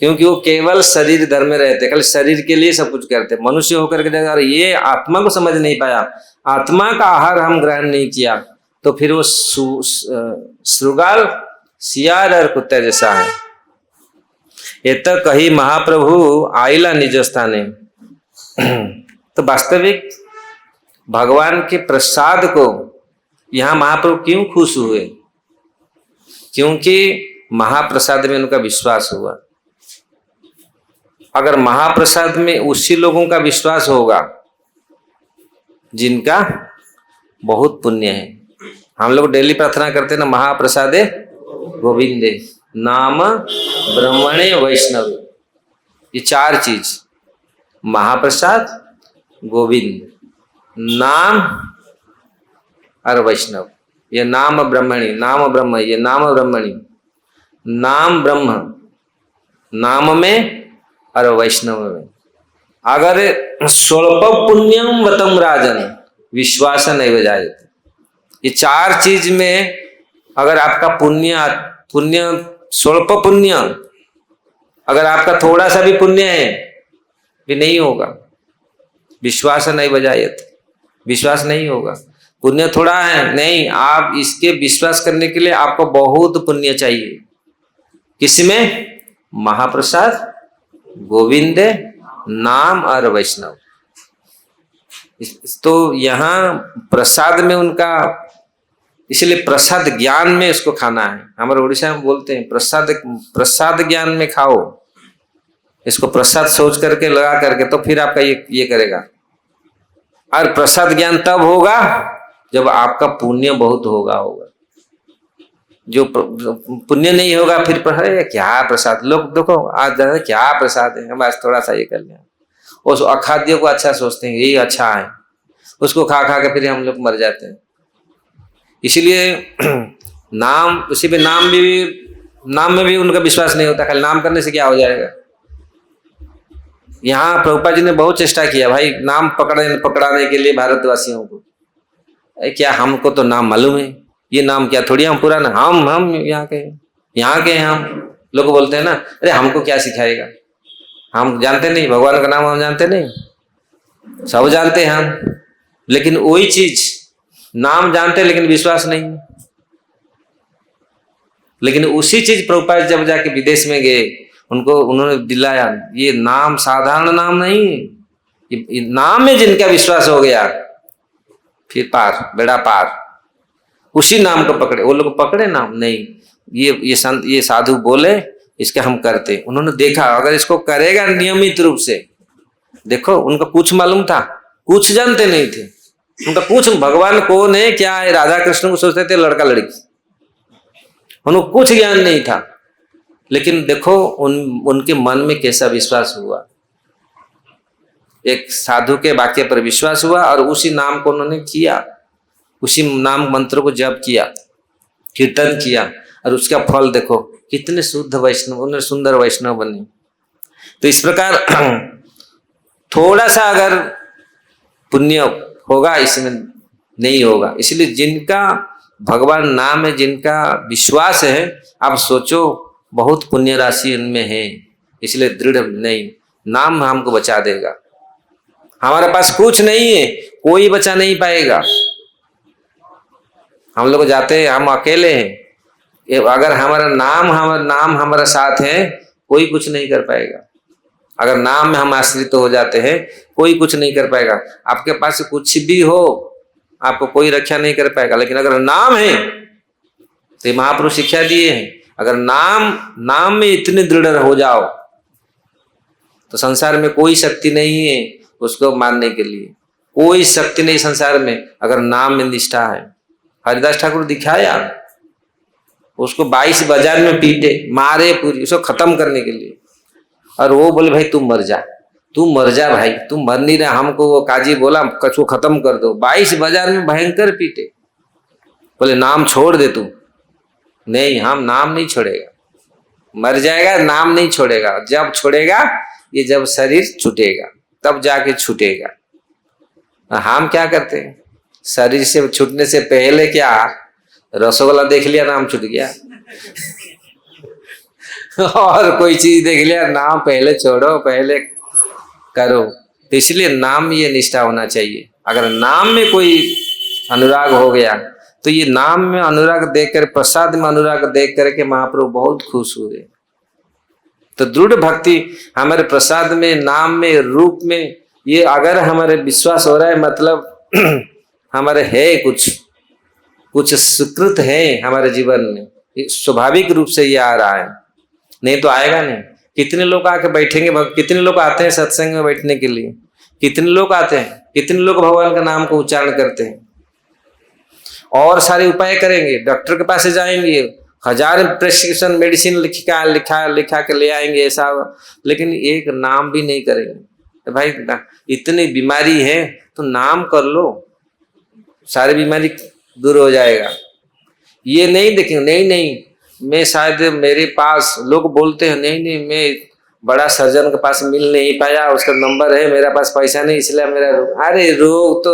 क्योंकि वो केवल शरीर धर्म में रहते, केवल शरीर के लिए सब कुछ करते। मनुष्य होकर के देखा, ये आत्मा को समझ नहीं पाया, आत्मा का आहार हम ग्रहण नहीं किया, तो फिर वो श्रुगाल, सियार और कुत्ते जैसा है। ये तो कही महाप्रभु आइला निज स्थाने। तो वास्तविक भगवान के प्रसाद को यहाँ महाप्रभु क्यों खुश हुए? क्योंकि महाप्रसाद में उनका विश्वास हुआ। अगर महाप्रसाद में उसी लोगों का विश्वास होगा जिनका बहुत पुण्य है। हम लोग डेली प्रार्थना करते हैं ना, महाप्रसादे गोविंदे नाम ब्रह्मणे वैष्णव, ये चार चीज, महाप्रसाद, गोविंद, नाम और वैष्णव। ये नाम ब्रह्मणी, नाम ब्रह्म, ये नाम ब्रह्मणी, नाम ब्रह्म, नाम में और वैष्णव में। अगर स्वल्प पुण्यम वतम राजन विश्वास नहीं जायते, ये चार चीज में अगर आपका पुण्य स्वल्प पुण्य, अगर आपका थोड़ा सा भी पुण्य है भी नहीं होगा, विश्वास नहीं बजायते, विश्वास नहीं होगा। पुण्य थोड़ा है नहीं, आप इसके विश्वास करने के लिए आपको बहुत पुण्य चाहिए। किसमें? महाप्रसाद, गोविंद, नाम और वैष्णव। तो यहाँ प्रसाद में उनका, इसलिए प्रसाद ज्ञान में इसको खाना है। हमारे उड़ीसा में बोलते हैं प्रसाद ज्ञान में खाओ, इसको प्रसाद सोच करके लगा करके, तो फिर आपका ये करेगा। और प्रसाद ज्ञान तब होगा जब आपका पुण्य बहुत होगा। जो पुण्य नहीं होगा फिर अरे क्या प्रसाद, लोग देखो आज क्या प्रसाद है, हम आज थोड़ा सा ये कर लिया। उस अखाद्य को अच्छा सोचते हैं यही अच्छा है, उसको खा खा के फिर हम लोग मर जाते हैं। इसीलिए नाम, उसी पे नाम में भी उनका विश्वास नहीं होता, खाली नाम करने से क्या हो जाएगा। यहाँ प्रभुपाद जी ने बहुत चेष्टा किया भाई नाम पकड़ाने के लिए भारतवासियों को। क्या हमको तो नाम मालूम है, ये नाम क्या थोड़ी हम पुराना, हम यहाँ के हम लोग बोलते हैं ना, अरे हमको क्या सिखाएगा, हम जानते नहीं, भगवान का नाम हम जानते नहीं, सब जानते हैं हम, लेकिन वही चीज नाम जानते लेकिन विश्वास नहीं। लेकिन उसी चीज प्रभुपाद जब जाके विदेश में गए उन्होंने दिलाया, ये नाम साधारण नाम नहीं, ये नाम में जिनका विश्वास हो गया फिर पार, बेड़ा पार। उसी नाम को पकड़े, वो लोग पकड़े नाम नहीं, ये संत ये साधु बोले इसके हम करते। उन्होंने देखा अगर इसको करेगा नियमित रूप से, देखो उनका कुछ मालूम था, कुछ जानते नहीं थे, उनका कुछ भगवान कौन है क्या है, राधा कृष्ण को सोचते थे लड़का लड़की, उनको कुछ ज्ञान नहीं था। लेकिन देखो उनके मन में कैसा विश्वास हुआ, एक साधु के वाक्य पर विश्वास हुआ और उसी नाम को उन्होंने किया, उसी नाम मंत्र को जप किया, कीर्तन किया और उसका फल देखो कितने शुद्ध वैष्णव, उन्हें सुंदर वैष्णव बने। तो इस प्रकार थोड़ा सा अगर पुण्य होगा इसमें नहीं होगा। इसलिए जिनका भगवान नाम है, जिनका विश्वास है, आप सोचो बहुत पुण्य राशि उनमें है। इसलिए दृढ़ नहीं, नाम हमको बचा देगा। हमारे पास कुछ नहीं है, कोई बचा नहीं पाएगा। हम लोग जाते हैं, हम अकेले हैं, अगर हमारा नाम हमारा साथ है कोई कुछ नहीं कर पाएगा। अगर नाम में हम आश्रित हो जाते हैं कोई कुछ नहीं कर पाएगा। आपके पास कुछ भी हो आपको कोई रक्षा नहीं कर पाएगा, लेकिन अगर नाम है तो महापुरुष शिक्षा दिए हैं, अगर नाम में इतने दृढ़ हो जाओ तो संसार में कोई शक्ति नहीं है उसको मारने के लिए, कोई शक्ति नहीं संसार में, अगर नाम में निष्ठा है। हरिदास ठाकुर दिखाया, उसको 22 बाजार में पीटे मारे पूरी, उसको खत्म करने के लिए, और वो बोले भाई तू मर जा भाई, तू मर नहीं रहा, हमको वो काजी बोला कछुआ खत्म कर दो। 22 बाजार में भयंकर पीटे, बोले नाम छोड़ दे तू। नहीं, हम नाम नहीं छोड़ेगा, मर जाएगा नाम नहीं छोड़ेगा। जब छोड़ेगा ये जब शरीर छूटेगा तब जाके छूटेगा। हम क्या करते हैं, शरीर से छूटने से पहले क्या रसगुल्ला देख लिया नाम छूट गया और कोई चीज देख लिया नाम पहले छोड़ो पहले करो। तो इसलिए नाम ये निष्ठा होना चाहिए। अगर नाम में कोई अनुराग हो गया तो ये नाम में अनुराग देखकर, प्रसाद में अनुराग देख करके महाप्रभु बहुत खुश हुए। तो दृढ़ भक्ति हमारे प्रसाद में, नाम में, रूप में, ये अगर हमारे विश्वास हो रहा है मतलब हमारे है कुछ सुकृत है हमारे जीवन में, स्वाभाविक रूप से ये आ रहा है, नहीं तो आएगा नहीं। कितने लोग आके बैठेंगे, कितने लोग आते हैं सत्संग में बैठने के लिए, कितने लोग आते हैं, कितने लोग भगवान का नाम को उच्चारण करते हैं और सारे उपाय करेंगे, डॉक्टर के पास जाएंगे, 1000 प्रेस्क्रिप्शन मेडिसिन लिखा के ले आएंगे ऐसा, लेकिन एक नाम भी नहीं करेंगे। तो भाई इतनी बीमारी है तो नाम कर लो, सारी बीमारी दूर हो जाएगा। ये नहीं देखेंगे, नहीं मैं शायद मेरे पास, लोग बोलते हैं नहीं मैं बड़ा सर्जन के पास मिल नहीं पाया, उसका नंबर है, मेरा पास पैसा नहीं इसलिए मेरा रोग। अरे रोग तो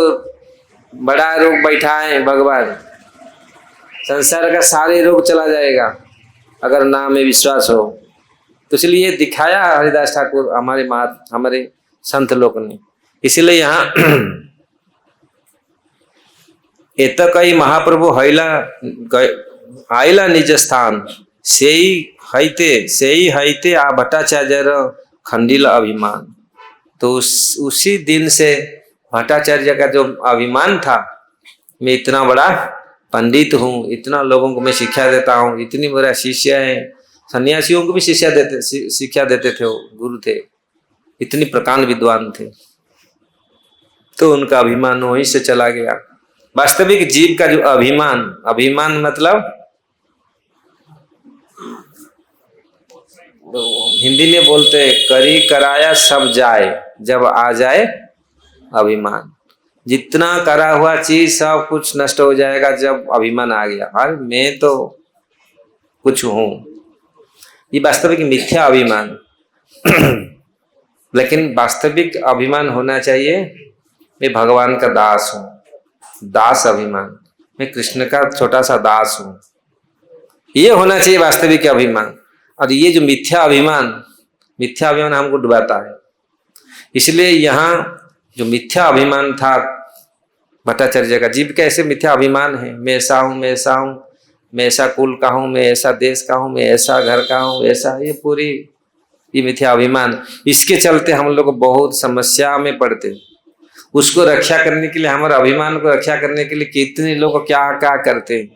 बड़ा रोग बैठा है भगवान, संसार का सारे रोग चला जाएगा अगर नाम में विश्वास हो। तो इसलिए दिखाया हरिदास ठाकुर हमारे संत लोग ने। इसलिए यहाँ एतकई महाप्रभु आइला निज स्थान सेई हईते आ भट्टाचार्य खंडिल अभिमान। तो उसी दिन से भट्टाचार्य का जो अभिमान था, मैं इतना बड़ा पंडित हूँ, इतना लोगों को मैं शिक्षा देता हूँ, इतनी मेरा शिष्य है, सन्यासियों को भी शिक्षा देते थे, वो गुरु थे, इतनी प्रकांड विद्वान थे। तो उनका अभिमान वहीं से चला गया। वास्तविक जीव का जो अभिमान मतलब हिंदी में बोलते हैं करी कराया सब जाए जब आ जाए अभिमान। जितना करा हुआ चीज सब कुछ नष्ट हो जाएगा जब अभिमान आ गया, अरे मैं तो कुछ हूं। ये वास्तविक मिथ्या अभिमान। लेकिन वास्तविक अभिमान होना चाहिए मैं भगवान का दास हूं, दास अभिमान, मैं कृष्ण का छोटा सा दास हूं, ये होना चाहिए वास्तविक अभिमान। और ये जो मिथ्या अभिमान हमको डुबाता है। इसलिए यहाँ जो मिथ्या अभिमान था भट्टाचार्य का, जीव का ऐसे मिथ्या अभिमान है, मैं ऐसा हूँ, मैं ऐसा हूँ, मैं ऐसा कुल का हूँ, मैं ऐसा देश का हूँ, मैं ऐसा घर का हूँ, ऐसा, ये पूरी ये मिथ्या अभिमान। इसके चलते हम लोग बहुत समस्या में पड़ते। उसको रक्षा करने के लिए, हमारे अभिमान को रक्षा करने के लिए कितने लोग क्या क्या करते,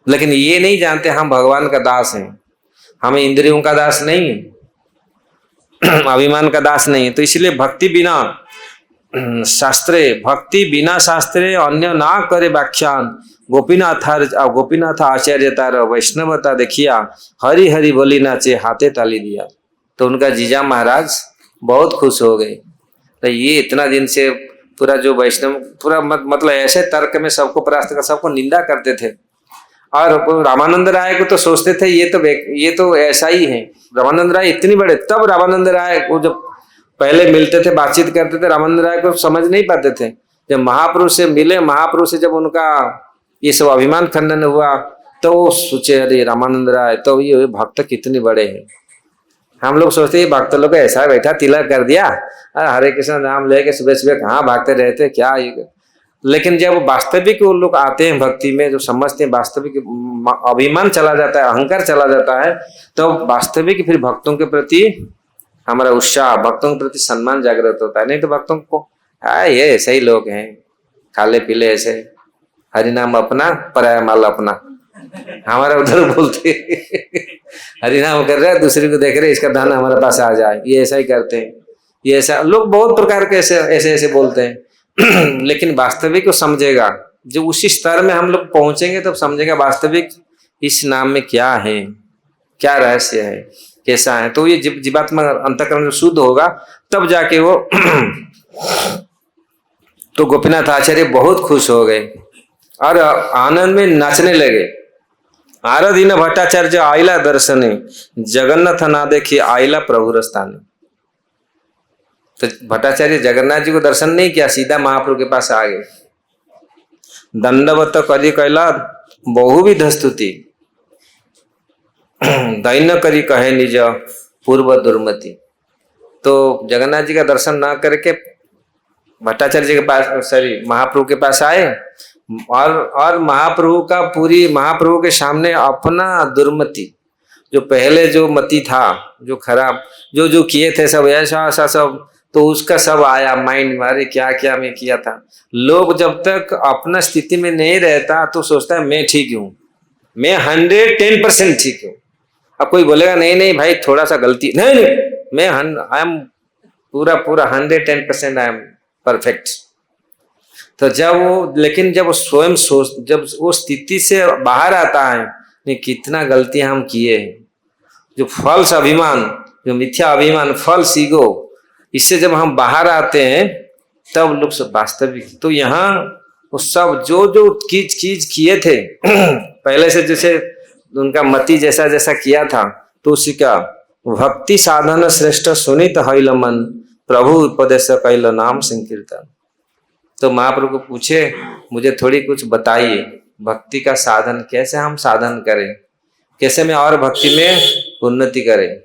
लेकिन ये नहीं जानते हम भगवान का दास हैं, हमें इंद्रियों का दास नहीं है, अभिमान का दास नहीं है। तो इसलिए भक्ति बिना शास्त्रे अन्य ना करे व्याख्यान, गोपीनाथ आचार्य तार वैष्णवता देखिया, हरि हरि बोली नाचे हाथे ताली दिया। तो उनका जीजा महाराज बहुत खुश हो गए। तो ये इतना दिन से पूरा जो वैष्णव पूरा मतलब ऐसे तर्क में सबको परास्त कर, सबको निंदा करते थे। और रामानंद राय को तो सोचते थे ये तो ऐसा ही है। रामानंद राय इतनी बड़े, तब रामानंद राय को जब पहले मिलते थे, बातचीत करते थे, रामानंद राय को समझ नहीं पाते थे। जब महापुरुष से मिले, महापुरुष से जब उनका ये सब अभिमान खंडन हुआ, तो वो सोचे अरे रामानंद राय तो ये भक्त कितने बड़े हैं। हम लोग सोचते हैं भक्त लोग ऐसा बैठा तिलक कर दिया, हरे कृष्ण नाम लेके सुबह सुबह कहाँ भागते रहते क्या ये। लेकिन जब वास्तविक वो लोग आते हैं भक्ति में, जो समझते हैं वास्तविक अभिमान चला जाता है, अहंकार चला जाता है, तो वास्तविक फिर भक्तों के प्रति हमारा उत्साह, भक्तों के प्रति सम्मान जागृत होता है। नहीं तो भक्तों को ये ऐसे ही लोग हैं, खाले पीले ऐसे, हरिनाम अपना पराया माल अपना, हमारा उधर बोलते हरिनाम कर रहे हैं, दूसरे को देख रहे इसका धन हमारे पास आ जाए, ये ऐसा ही करते हैं। ये ऐसा लोग बहुत प्रकार के ऐसे बोलते हैं। लेकिन वास्तविक को समझेगा, जो उसी स्तर में हम लोग पहुंचेंगे तब समझेगा वास्तविक इस नाम में क्या है, क्या रहस्य है, कैसा है। तो ये जीवात्मा अंतःकरण शुद्ध होगा तब जाके वो तो गोपीनाथ आचार्य बहुत खुश हो गए और आनंद में नाचने लगे। आराधीन भट्टाचार्य आइला दर्शने, जगन्नाथ ना देखी आइला प्रभुर स्थाने। तो भट्टाचार्य जगन्नाथ जी को दर्शन नहीं किया, सीधा महाप्रभु के पास आ गए। दंडवत करी कैला बहुविध स्तुति, दैन्य करी कहे निज पूर्व दुर्मति। तो जगन्नाथ जी का दर्शन ना करके भट्टाचार्य जी के पास, महाप्रभु के पास आए और महाप्रभु के सामने अपना दुर्मति, जो पहले जो मति था, जो खराब जो किए थे सब ऐसा सब, तो उसका सब आया माइंड में, अरे क्या क्या मैं किया था। लोग जब तक अपना स्थिति में नहीं रहता तो सोचता है मैं ठीक हूँ, मैं 110% ठीक हूँ। अब कोई बोलेगा नहीं भाई थोड़ा सा गलती, नहीं मैं आई एम पूरा 110% आई एम परफेक्ट। तो लेकिन जब स्वयं जब वो स्थिति से बाहर आता है, नहीं कितना गलतियां हम किए हैं, जो फॉल्स अभिमान, जो मिथ्या अभिमान, फॉल्स ईगो, इससे जब हम बाहर आते हैं तब लोग सब वास्तविक। तो यहाँ वो सब जो चीज किए थे पहले से, जैसे उनका मति जैसा किया था, तो उसी का भक्ति साधन श्रेष्ठ सुनित हईल मन, प्रभु उपदेश कैल नाम संकीर्तन। तो महाप्रभु को पूछे मुझे थोड़ी कुछ बताइए, भक्ति का साधन कैसे हम साधन करें, कैसे मैं और भक्ति में उन्नति करें।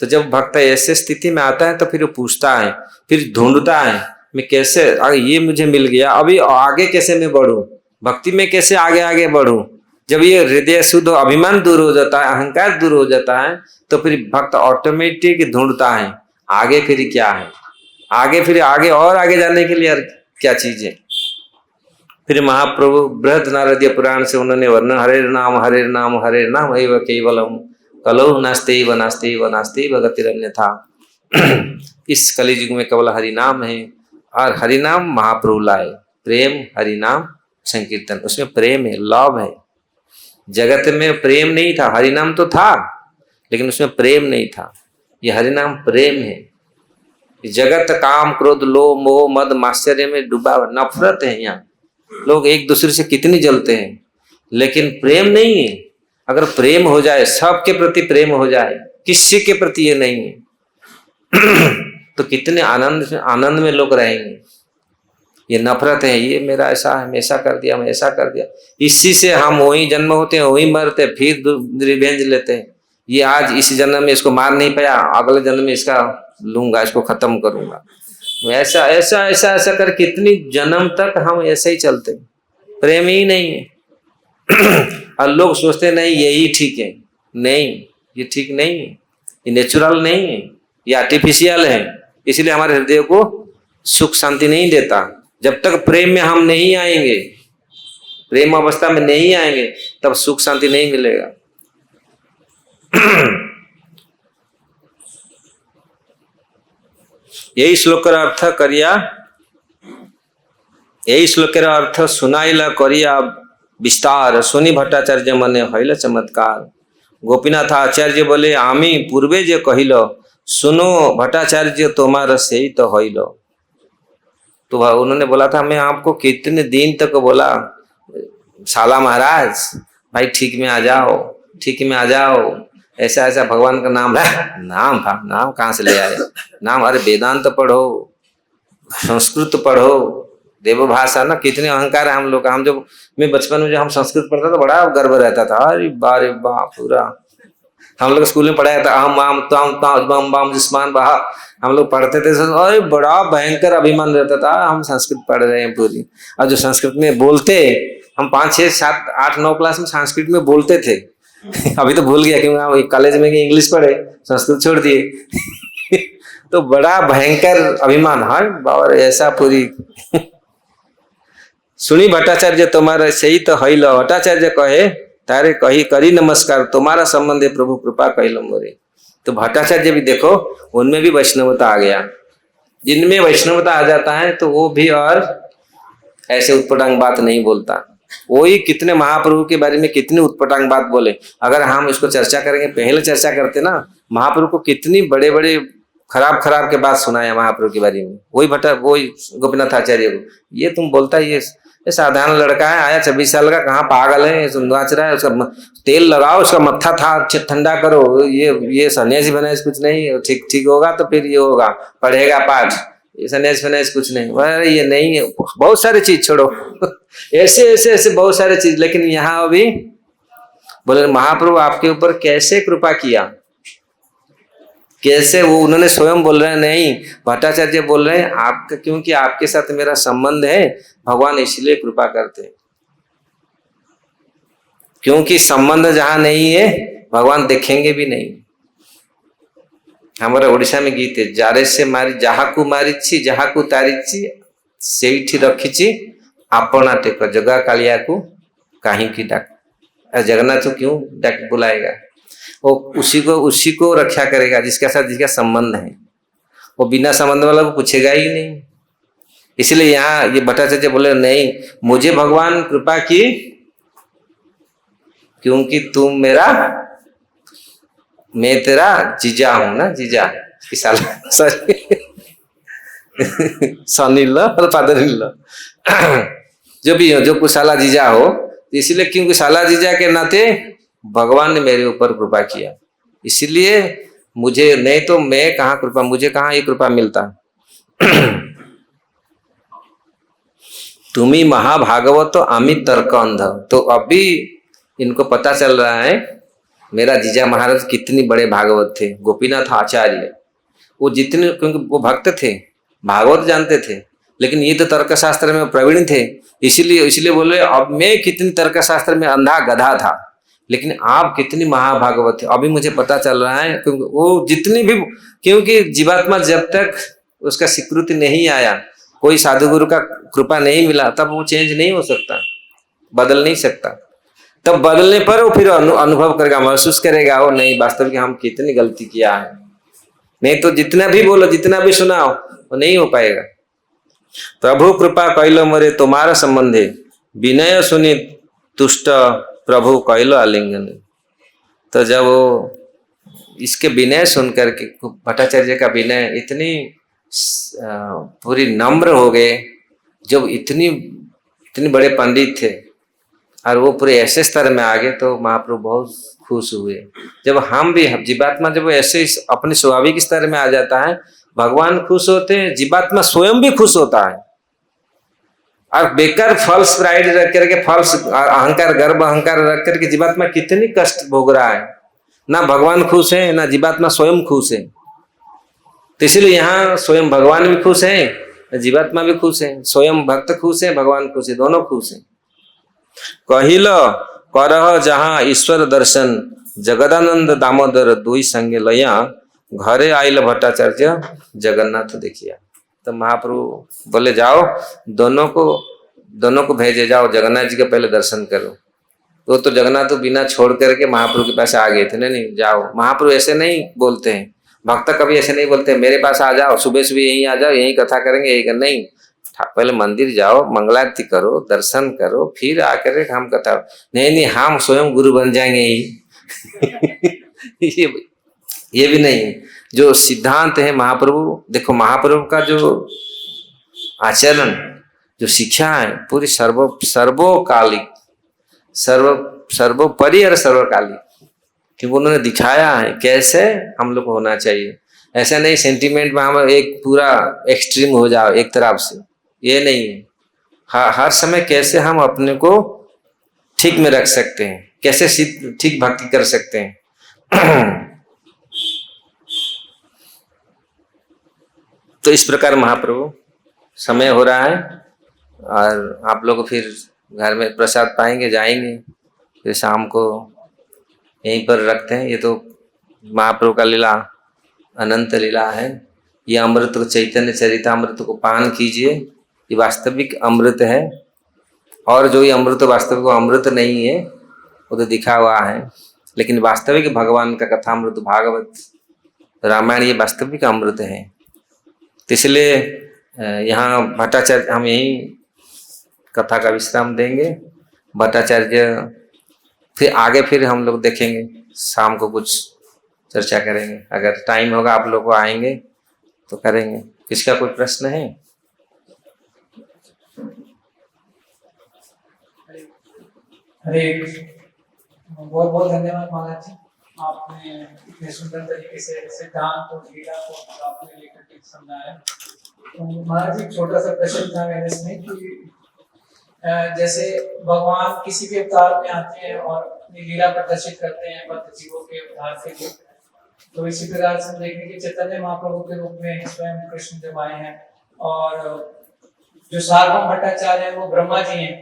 तो जब भक्त ऐसे स्थिति में आता है तो फिर वो पूछता है, फिर ढूंढता है मैं कैसे, ये मुझे मिल गया, अभी आगे कैसे मैं बढ़ूं, भक्ति में कैसे आगे बढ़ूं। जब ये हृदय शुद्ध अभिमान दूर हो जाता है, अहंकार दूर हो जाता है, तो फिर भक्त ऑटोमेटिक ढूंढता है आगे फिर क्या है, आगे और आगे जाने के लिए क्या चीज है। फिर महाप्रभु बृहद नारदीय पुराण से उन्होंने वर्णन, हरे नाम एव केवलम कलौ नास्ति गतिरन्यथा। इस कलियुग में केवल हरि नाम है, और हरि नाम महाप्रभु लाए, प्रेम हरि नाम संकीर्तन, उसमें प्रेम है, लव है। जगत में प्रेम नहीं था, हरि नाम तो था लेकिन उसमें प्रेम नहीं था। ये हरिनाम प्रेम है। जगत काम क्रोध लोभ मोह मद मात्सर्य में डूबा नफरत है। यहाँ लोग एक दूसरे से कितनी जलते हैं, लेकिन प्रेम नहीं है। अगर प्रेम हो जाए, सबके प्रति प्रेम हो जाए, किसी के प्रति ये नहीं है तो कितने आनंद में लोग रहेंगे। ये नफरत है, ये मेरा ऐसा है, मैं ऐसा कर दिया, मैं ऐसा कर दिया, इसी से हम वही जन्म होते हैं, वही मरते, फिर रिवेंज लेते हैं। ये आज इस जन्म में इसको मार नहीं पाया, अगले जन्म में इसका लूंगा, इसको खत्म करूंगा। ऐसा ऐसा ऐसा ऐसा कर कितनी जन्म तक हम ऐसे ही चलते हैं, प्रेम ही नहीं है। और लोग सोचते नहीं यही ठीक है। नहीं, ये ठीक नहीं है, ये नेचुरल नहीं है, ये आर्टिफिशियल है। इसलिए हमारे हृदय को सुख शांति नहीं देता। जब तक प्रेम में हम नहीं आएंगे, प्रेम अवस्था में नहीं आएंगे, तब सुख शांति नहीं मिलेगा। यही श्लोकर अर्थ करिया, यही श्लोकर अर्थ सुनाइला करिया विस्तार। सुनी भट्टाचार्य मने हईल चमत्कार। गोपीनाथ आचार्य बोले आमी पूर्वे जे कहिल, सुनो भट्टाचार्य तुम्हारा से ही तो हईल। तो उन्होंने बोला था, मैं आपको कितने दिन तक बोला, शाला महाराज भाई ठीक में आ जाओ, ठीक में आ जाओ, ऐसा ऐसा भगवान का नाम है। नाम कहाँ से ले आए? नाम, अरे वेदांत पढ़ो, संस्कृत पढ़ो, देव भाषा ना। कितने अहंकार है हम लोग। हम जब मैं बचपन में जब हम संस्कृत पढ़ता था, बड़ा गर्व रहता था। अरे बारे बा, पूरा हम लोग स्कूल में पढ़ाया था, अहम आम ताम ताम बम बम जिस्मान बहा, हम लोग पढ़ते थे। अरे बड़ा भयंकर अभिमान रहता था, हम संस्कृत पढ़ रहे हैं पूरी। और जो संस्कृत में बोलते, हम 5, 6, 7, 8, 9 क्लास में संस्कृत में बोलते थे। अभी तो भूल गया, क्योंकि हम कॉलेज में इंग्लिश पढ़े, संस्कृत छोड़ दिए। तो बड़ा भयंकर अभिमान, हाँ बाबा ऐसा पूरी। सुनी भट्टाचार्य तुम्हारा सही तो हईल। भट्टाचार्य कहे तारे कही करी नमस्कार, तुम्हारा संबंध है प्रभु कृपा कहलो मोरे। तो भट्टाचार्य भी देखो, उनमें भी वैष्णवता आ गया। जिनमें वैष्णवता आ जाता है तो वो भी और ऐसे उत्पटांग बात नहीं बोलता। वही कितने महाप्रभु के बारे में कितनी उत्पटांग बात बोले। अगर हम इसको चर्चा करेंगे, पहले चर्चा करते ना, महाप्रभु को कितनी बड़े बड़े खराब के बात सुनाया महाप्रभु के बारे में। वही गोपीनाथ आचार्य को, ये तुम बोलता है, ये साधारण लड़का है, आया 26 साल का, कहाँ पागल है, नाच रहा है, उसका तेल लगाओ, उसका मत्था था ठंडा करो, ये सन्यासी बनाए कुछ नहीं, ठीक होगा तो फिर ये होगा, पढ़ेगा पाठ, ये सन्यास कुछ नहीं। अरे ये नहीं है, बहुत सारी चीज छोड़ो। ऐसे बहुत सारे चीज। लेकिन यहाँ अभी बोले महाप्रभु आपके ऊपर कैसे कृपा किया, कैसे, वो उन्होंने स्वयं बोल रहे हैं, नहीं भट्टाचार्य बोल रहे हैं आपका, क्योंकि आपके साथ मेरा संबंध है, भगवान इसलिए कृपा करते हैं। क्योंकि संबंध जहां नहीं है, भगवान देखेंगे भी नहीं। हमारा उड़ीसा में गीत है, जारे से मारी जहाकू मारिची जहाकू तारिची सेठी रखीची अपना टेक, जगह कालिया को कहीं की डाक, जगन्नाथ क्यों डाक बुलाएगा, वो उसी को रक्षा करेगा जिसके साथ जिसका संबंध है। वो बिना संबंध वाला को पूछेगा ही नहीं। इसलिए यहाँ ये भट्टाचार्य बोले नहीं, मुझे भगवान कृपा की क्योंकि तुम मेरा, मैं तेरा जीजा हूं ना, जीजा सनील और फादर, जो भी हो, जो कुशाला जीजा हो। इसलिए क्योंकि शाला जीजा के नाते भगवान ने मेरे ऊपर कृपा किया, इसलिए मुझे, नहीं तो मैं कहाँ कृपा, मुझे कहाँ ये कृपा मिलता। तुम्ही महाभागवत आमी तर्क अंध। तो अभी इनको पता चल रहा है मेरा जीजा महाराज कितनी बड़े भागवत थे। गोपीनाथ आचार्य वो जितने, क्योंकि वो भक्त थे, भागवत जानते थे, लेकिन ये तो तर्क शास्त्र में प्रवीण थे। इसीलिए बोले अब मैं कितनी तर्क शास्त्र में अंधा गधा था, लेकिन आप कितनी महाभागवत थे, अभी मुझे पता चल रहा है। क्योंकि वो जितनी भी, क्योंकि जीवात्मा जब तक उसका स्वीकृति नहीं आया, कोई साधु गुरु का कृपा नहीं मिला, तब वो चेंज नहीं हो सकता, बदल नहीं सकता। तब बदलने पर वो फिर अनुभव करेगा, महसूस करेगा, वो नहीं वास्तव में हम कितनी गलती किया है। नहीं तो जितना भी बोलो, जितना भी सुनाओ, वो नहीं हो पाएगा। प्रभु कृपा कैलो मोरे तुम्हारा संबंध है, विनय सुनी तुष्ट प्रभु कैलो आलिंगन। तो जब वो इसके विनय सुन करके, भट्टाचार्य का विनय, इतनी पूरी नम्र हो गए। जब इतनी बड़े पंडित थे और वो पूरे ऐसे स्तर में आ गए तो महाप्रभु बहुत खुश हुए। जब हम भी, जीवात्मा जब ऐसे अपने स्वाभाविक स्तर में आ जाता है, भगवान खुश होते हैं, जीवात्मा स्वयं भी खुश होता है। और बेकार फॉल्स प्राइड रख करके, फॉल्स अहंकार, गर्भ अहंकार रख करके जीवात्मा कितनी कष्ट भोग रहा है। ना भगवान खुश है, ना जीवात्मा स्वयं खुश है। तो इसलिए यहाँ स्वयं भगवान भी खुश है, जीवात्मा भी खुश है, स्वयं भक्त खुश है, भगवान खुश है, दोनों खुश है। कहिल करह जहाँ ईश्वर दर्शन, जगदानंद दामोदर दुई संगे लया, घरे आइल भट्टाचार्य जगन्नाथ देखिया। तो महाप्रभु बोले जाओ, दोनों को भेजे, जाओ जगन्नाथ जी के पहले दर्शन करो। तो जगन्नाथ तो बिना छोड़ करके महाप्रभु के पास आ गए थे। नहीं जाओ, महाप्रभु ऐसे नहीं बोलते हैं, भक्त कभी ऐसे नहीं बोलते मेरे पास आ जाओ, सुबह सुबह यहीं आ जाओ, यहीं कथा करेंगे, यही कर, नहीं, पहले मंदिर जाओ, मंगलारती करो, दर्शन करो, फिर आकर हम कथा। नहीं, हम स्वयं गुरु बन जाएंगे ही ये भी नहीं। जो सिद्धांत है महाप्रभु, देखो महाप्रभु का जो आचरण, जो शिक्षा है, पूरी सर्वकालिक, सर्वोपरि और सर्वकालिक, क्योंकि उन्होंने दिखाया है कैसे हम लोग को होना चाहिए। ऐसा नहीं सेंटिमेंट में हम एक पूरा एक्सट्रीम हो जाओ एक तरफ से, ये नहीं है। हर समय कैसे हम अपने को ठीक में रख सकते हैं, कैसे ठीक भक्ति कर सकते हैं। तो इस प्रकार महाप्रभु, समय हो रहा है और आप लोग फिर घर में प्रसाद पाएंगे, जाएंगे, फिर शाम को यहीं पर रखते हैं। ये तो महाप्रभु का लीला अनंत लीला है। ये अमृत को, चैतन्य चरितामृत को पान कीजिए, ये वास्तविक अमृत है। और जो ये अमृत वास्तविक अमृत नहीं है, वो तो दिखा हुआ है, लेकिन वास्तविक भगवान का कथामृत, भागवत, रामायण, ये वास्तविक अमृत है। तो इसलिए यहाँ भट्टाचार्य, हम यहीं कथा का विश्राम देंगे। भट्टाचार्य फिर आगे फिर हम लोग देखेंगे, शाम को कुछ चर्चा करेंगे। अगर टाइम होगा आप लोग को आएंगे तो करेंगे। किसका कोई प्रश्न है? हरे बहुत बहुत धन्यवाद महाराज जी, आपने इतने सुंदर तरीके से सिद्धांत और लीला को आपने लेकर के समझाया। तो महाराज जी, छोटा सा प्रश्न था मेरे इसमें कि जैसे भगवान किसी भी अवतार में आते हैं और अपनी लीला प्रदर्शित करते हैं बद्ध जीवों के उद्धार के लिए, तो इसी प्रकार से देखने के चैतन्य महाप्रभु के रूप में स्वयं कृष्ण जब आए हैं, और जो सार्वभौम भट्टाचार्य है वो ब्रह्मा जी हैं,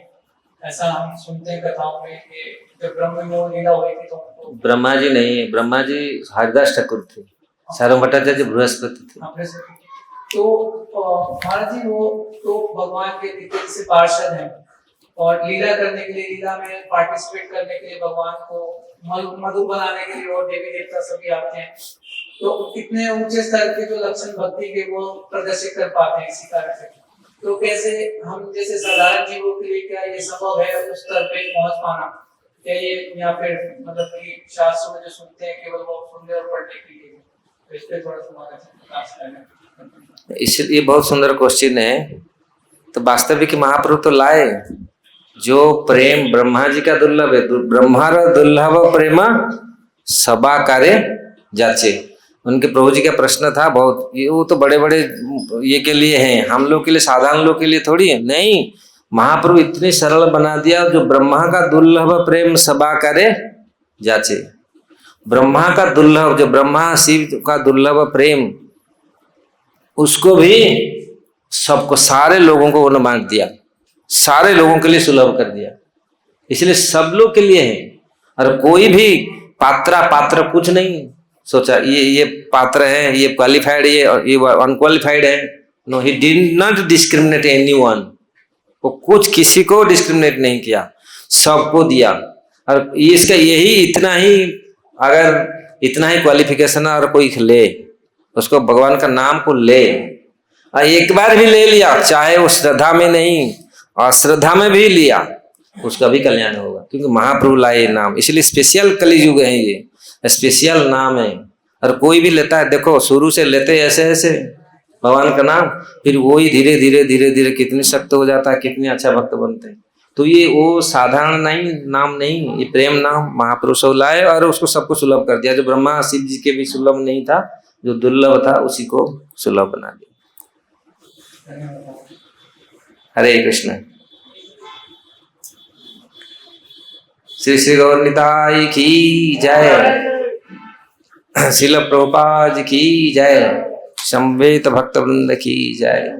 ऐसा हम सुनते हैं कथाओं में कि जब ब्रह्म में वो लीला हुई थी तो ब्रह्मा जी नहीं है, ब्रह्मा जी हरिदास ठाकुर थे, सार्वभौम भट्टाचार्य बृहस्पति थे। तो महाराज जी, वो तो भगवान के दिव्य से पार्षद हैं और लीला करने के लिए, लीला में पार्टिसिपेट करने के लिए, भगवान को मधु बनाने के लिए और देवी देवता सभी आते हैं। तो कितने ऊंचे स्तर के जो लक्षण भक्ति के वो प्रदर्शित कर पाते हैं इसी कारण से। तो कैसे हम जैसे साधारण जीवों के लिए क्या ये संभव है उस स्तर पे पहुंच पाना, क्या ये, या फिर मतलब कि शास्त्रों में जो सुनते हैं केवल वो सुनने और पढ़ने के लिए? तो इस पे थोड़ा सा प्रकाश करना। इसलिए बहुत सुंदर क्वेश्चन है। तो वास्तविक महाप्रभु तो लाए जो प्रेम ब्रह्मा जी का दुर्लभ है, ब्रह्मार दुर्लभ प्रेम सबा कार्य जाचे। उनके प्रभु जी का प्रश्न था बहुत, ये वो तो बड़े बड़े ये के लिए हैं, हम लोग के लिए, साधारण लोग के लिए थोड़ी है। नहीं, महाप्रभु इतने सरल बना दिया, जो ब्रह्मा का दुर्लभ प्रेम सबा कार्य जाचे। ब्रह्मा का दुर्लभ, जो ब्रह्मा शिव का दुर्लभ प्रेम, उसको भी सबको, सारे लोगों को उन्होंने बांट दिया, सारे लोगों के लिए सुलभ कर दिया। इसलिए सब लोग के लिए है, और कोई भी पात्र कुछ नहीं सोचा ये पात्र है, ये क्वालिफाइड, ये अनक्वालिफाइड है। No, he did not discriminate anyone. वो कुछ किसी को डिस्क्रिमिनेट नहीं किया, सबको दिया। और इसका यही इतना ही, अगर इतना ही क्वालिफिकेशन और कोई ले, उसको भगवान का नाम को ले, और एक बार भी ले लिया, चाहे वो श्रद्धा में नहीं, अश्रद्धा में भी लिया, उसका भी कल्याण होगा, क्योंकि महाप्रभु लाए नाम। इसलिए स्पेशल कलियुग है, ये स्पेशल नाम है। और कोई भी लेता है, देखो शुरू से लेते ऐसे ऐसे भगवान का नाम, फिर वो ही धीरे धीरे धीरे धीरे कितनी शक्त हो जाता है, कितने अच्छा भक्त बनते हैं। तो ये वो साधारण नहीं नाम नहीं, ये प्रेम नाम महापुरुषों लाए और उसको सबको सुलभ कर दिया। जो ब्रह्मा शिव जी के भी सुलभ नहीं था, जो दुर्लभ था उसी को सुलभ बना दिया। हरे कृष्ण। श्री श्री गौर निताई की जय, शिल प्रभुपाद की जय, संवेत भक्त वृंद की जय।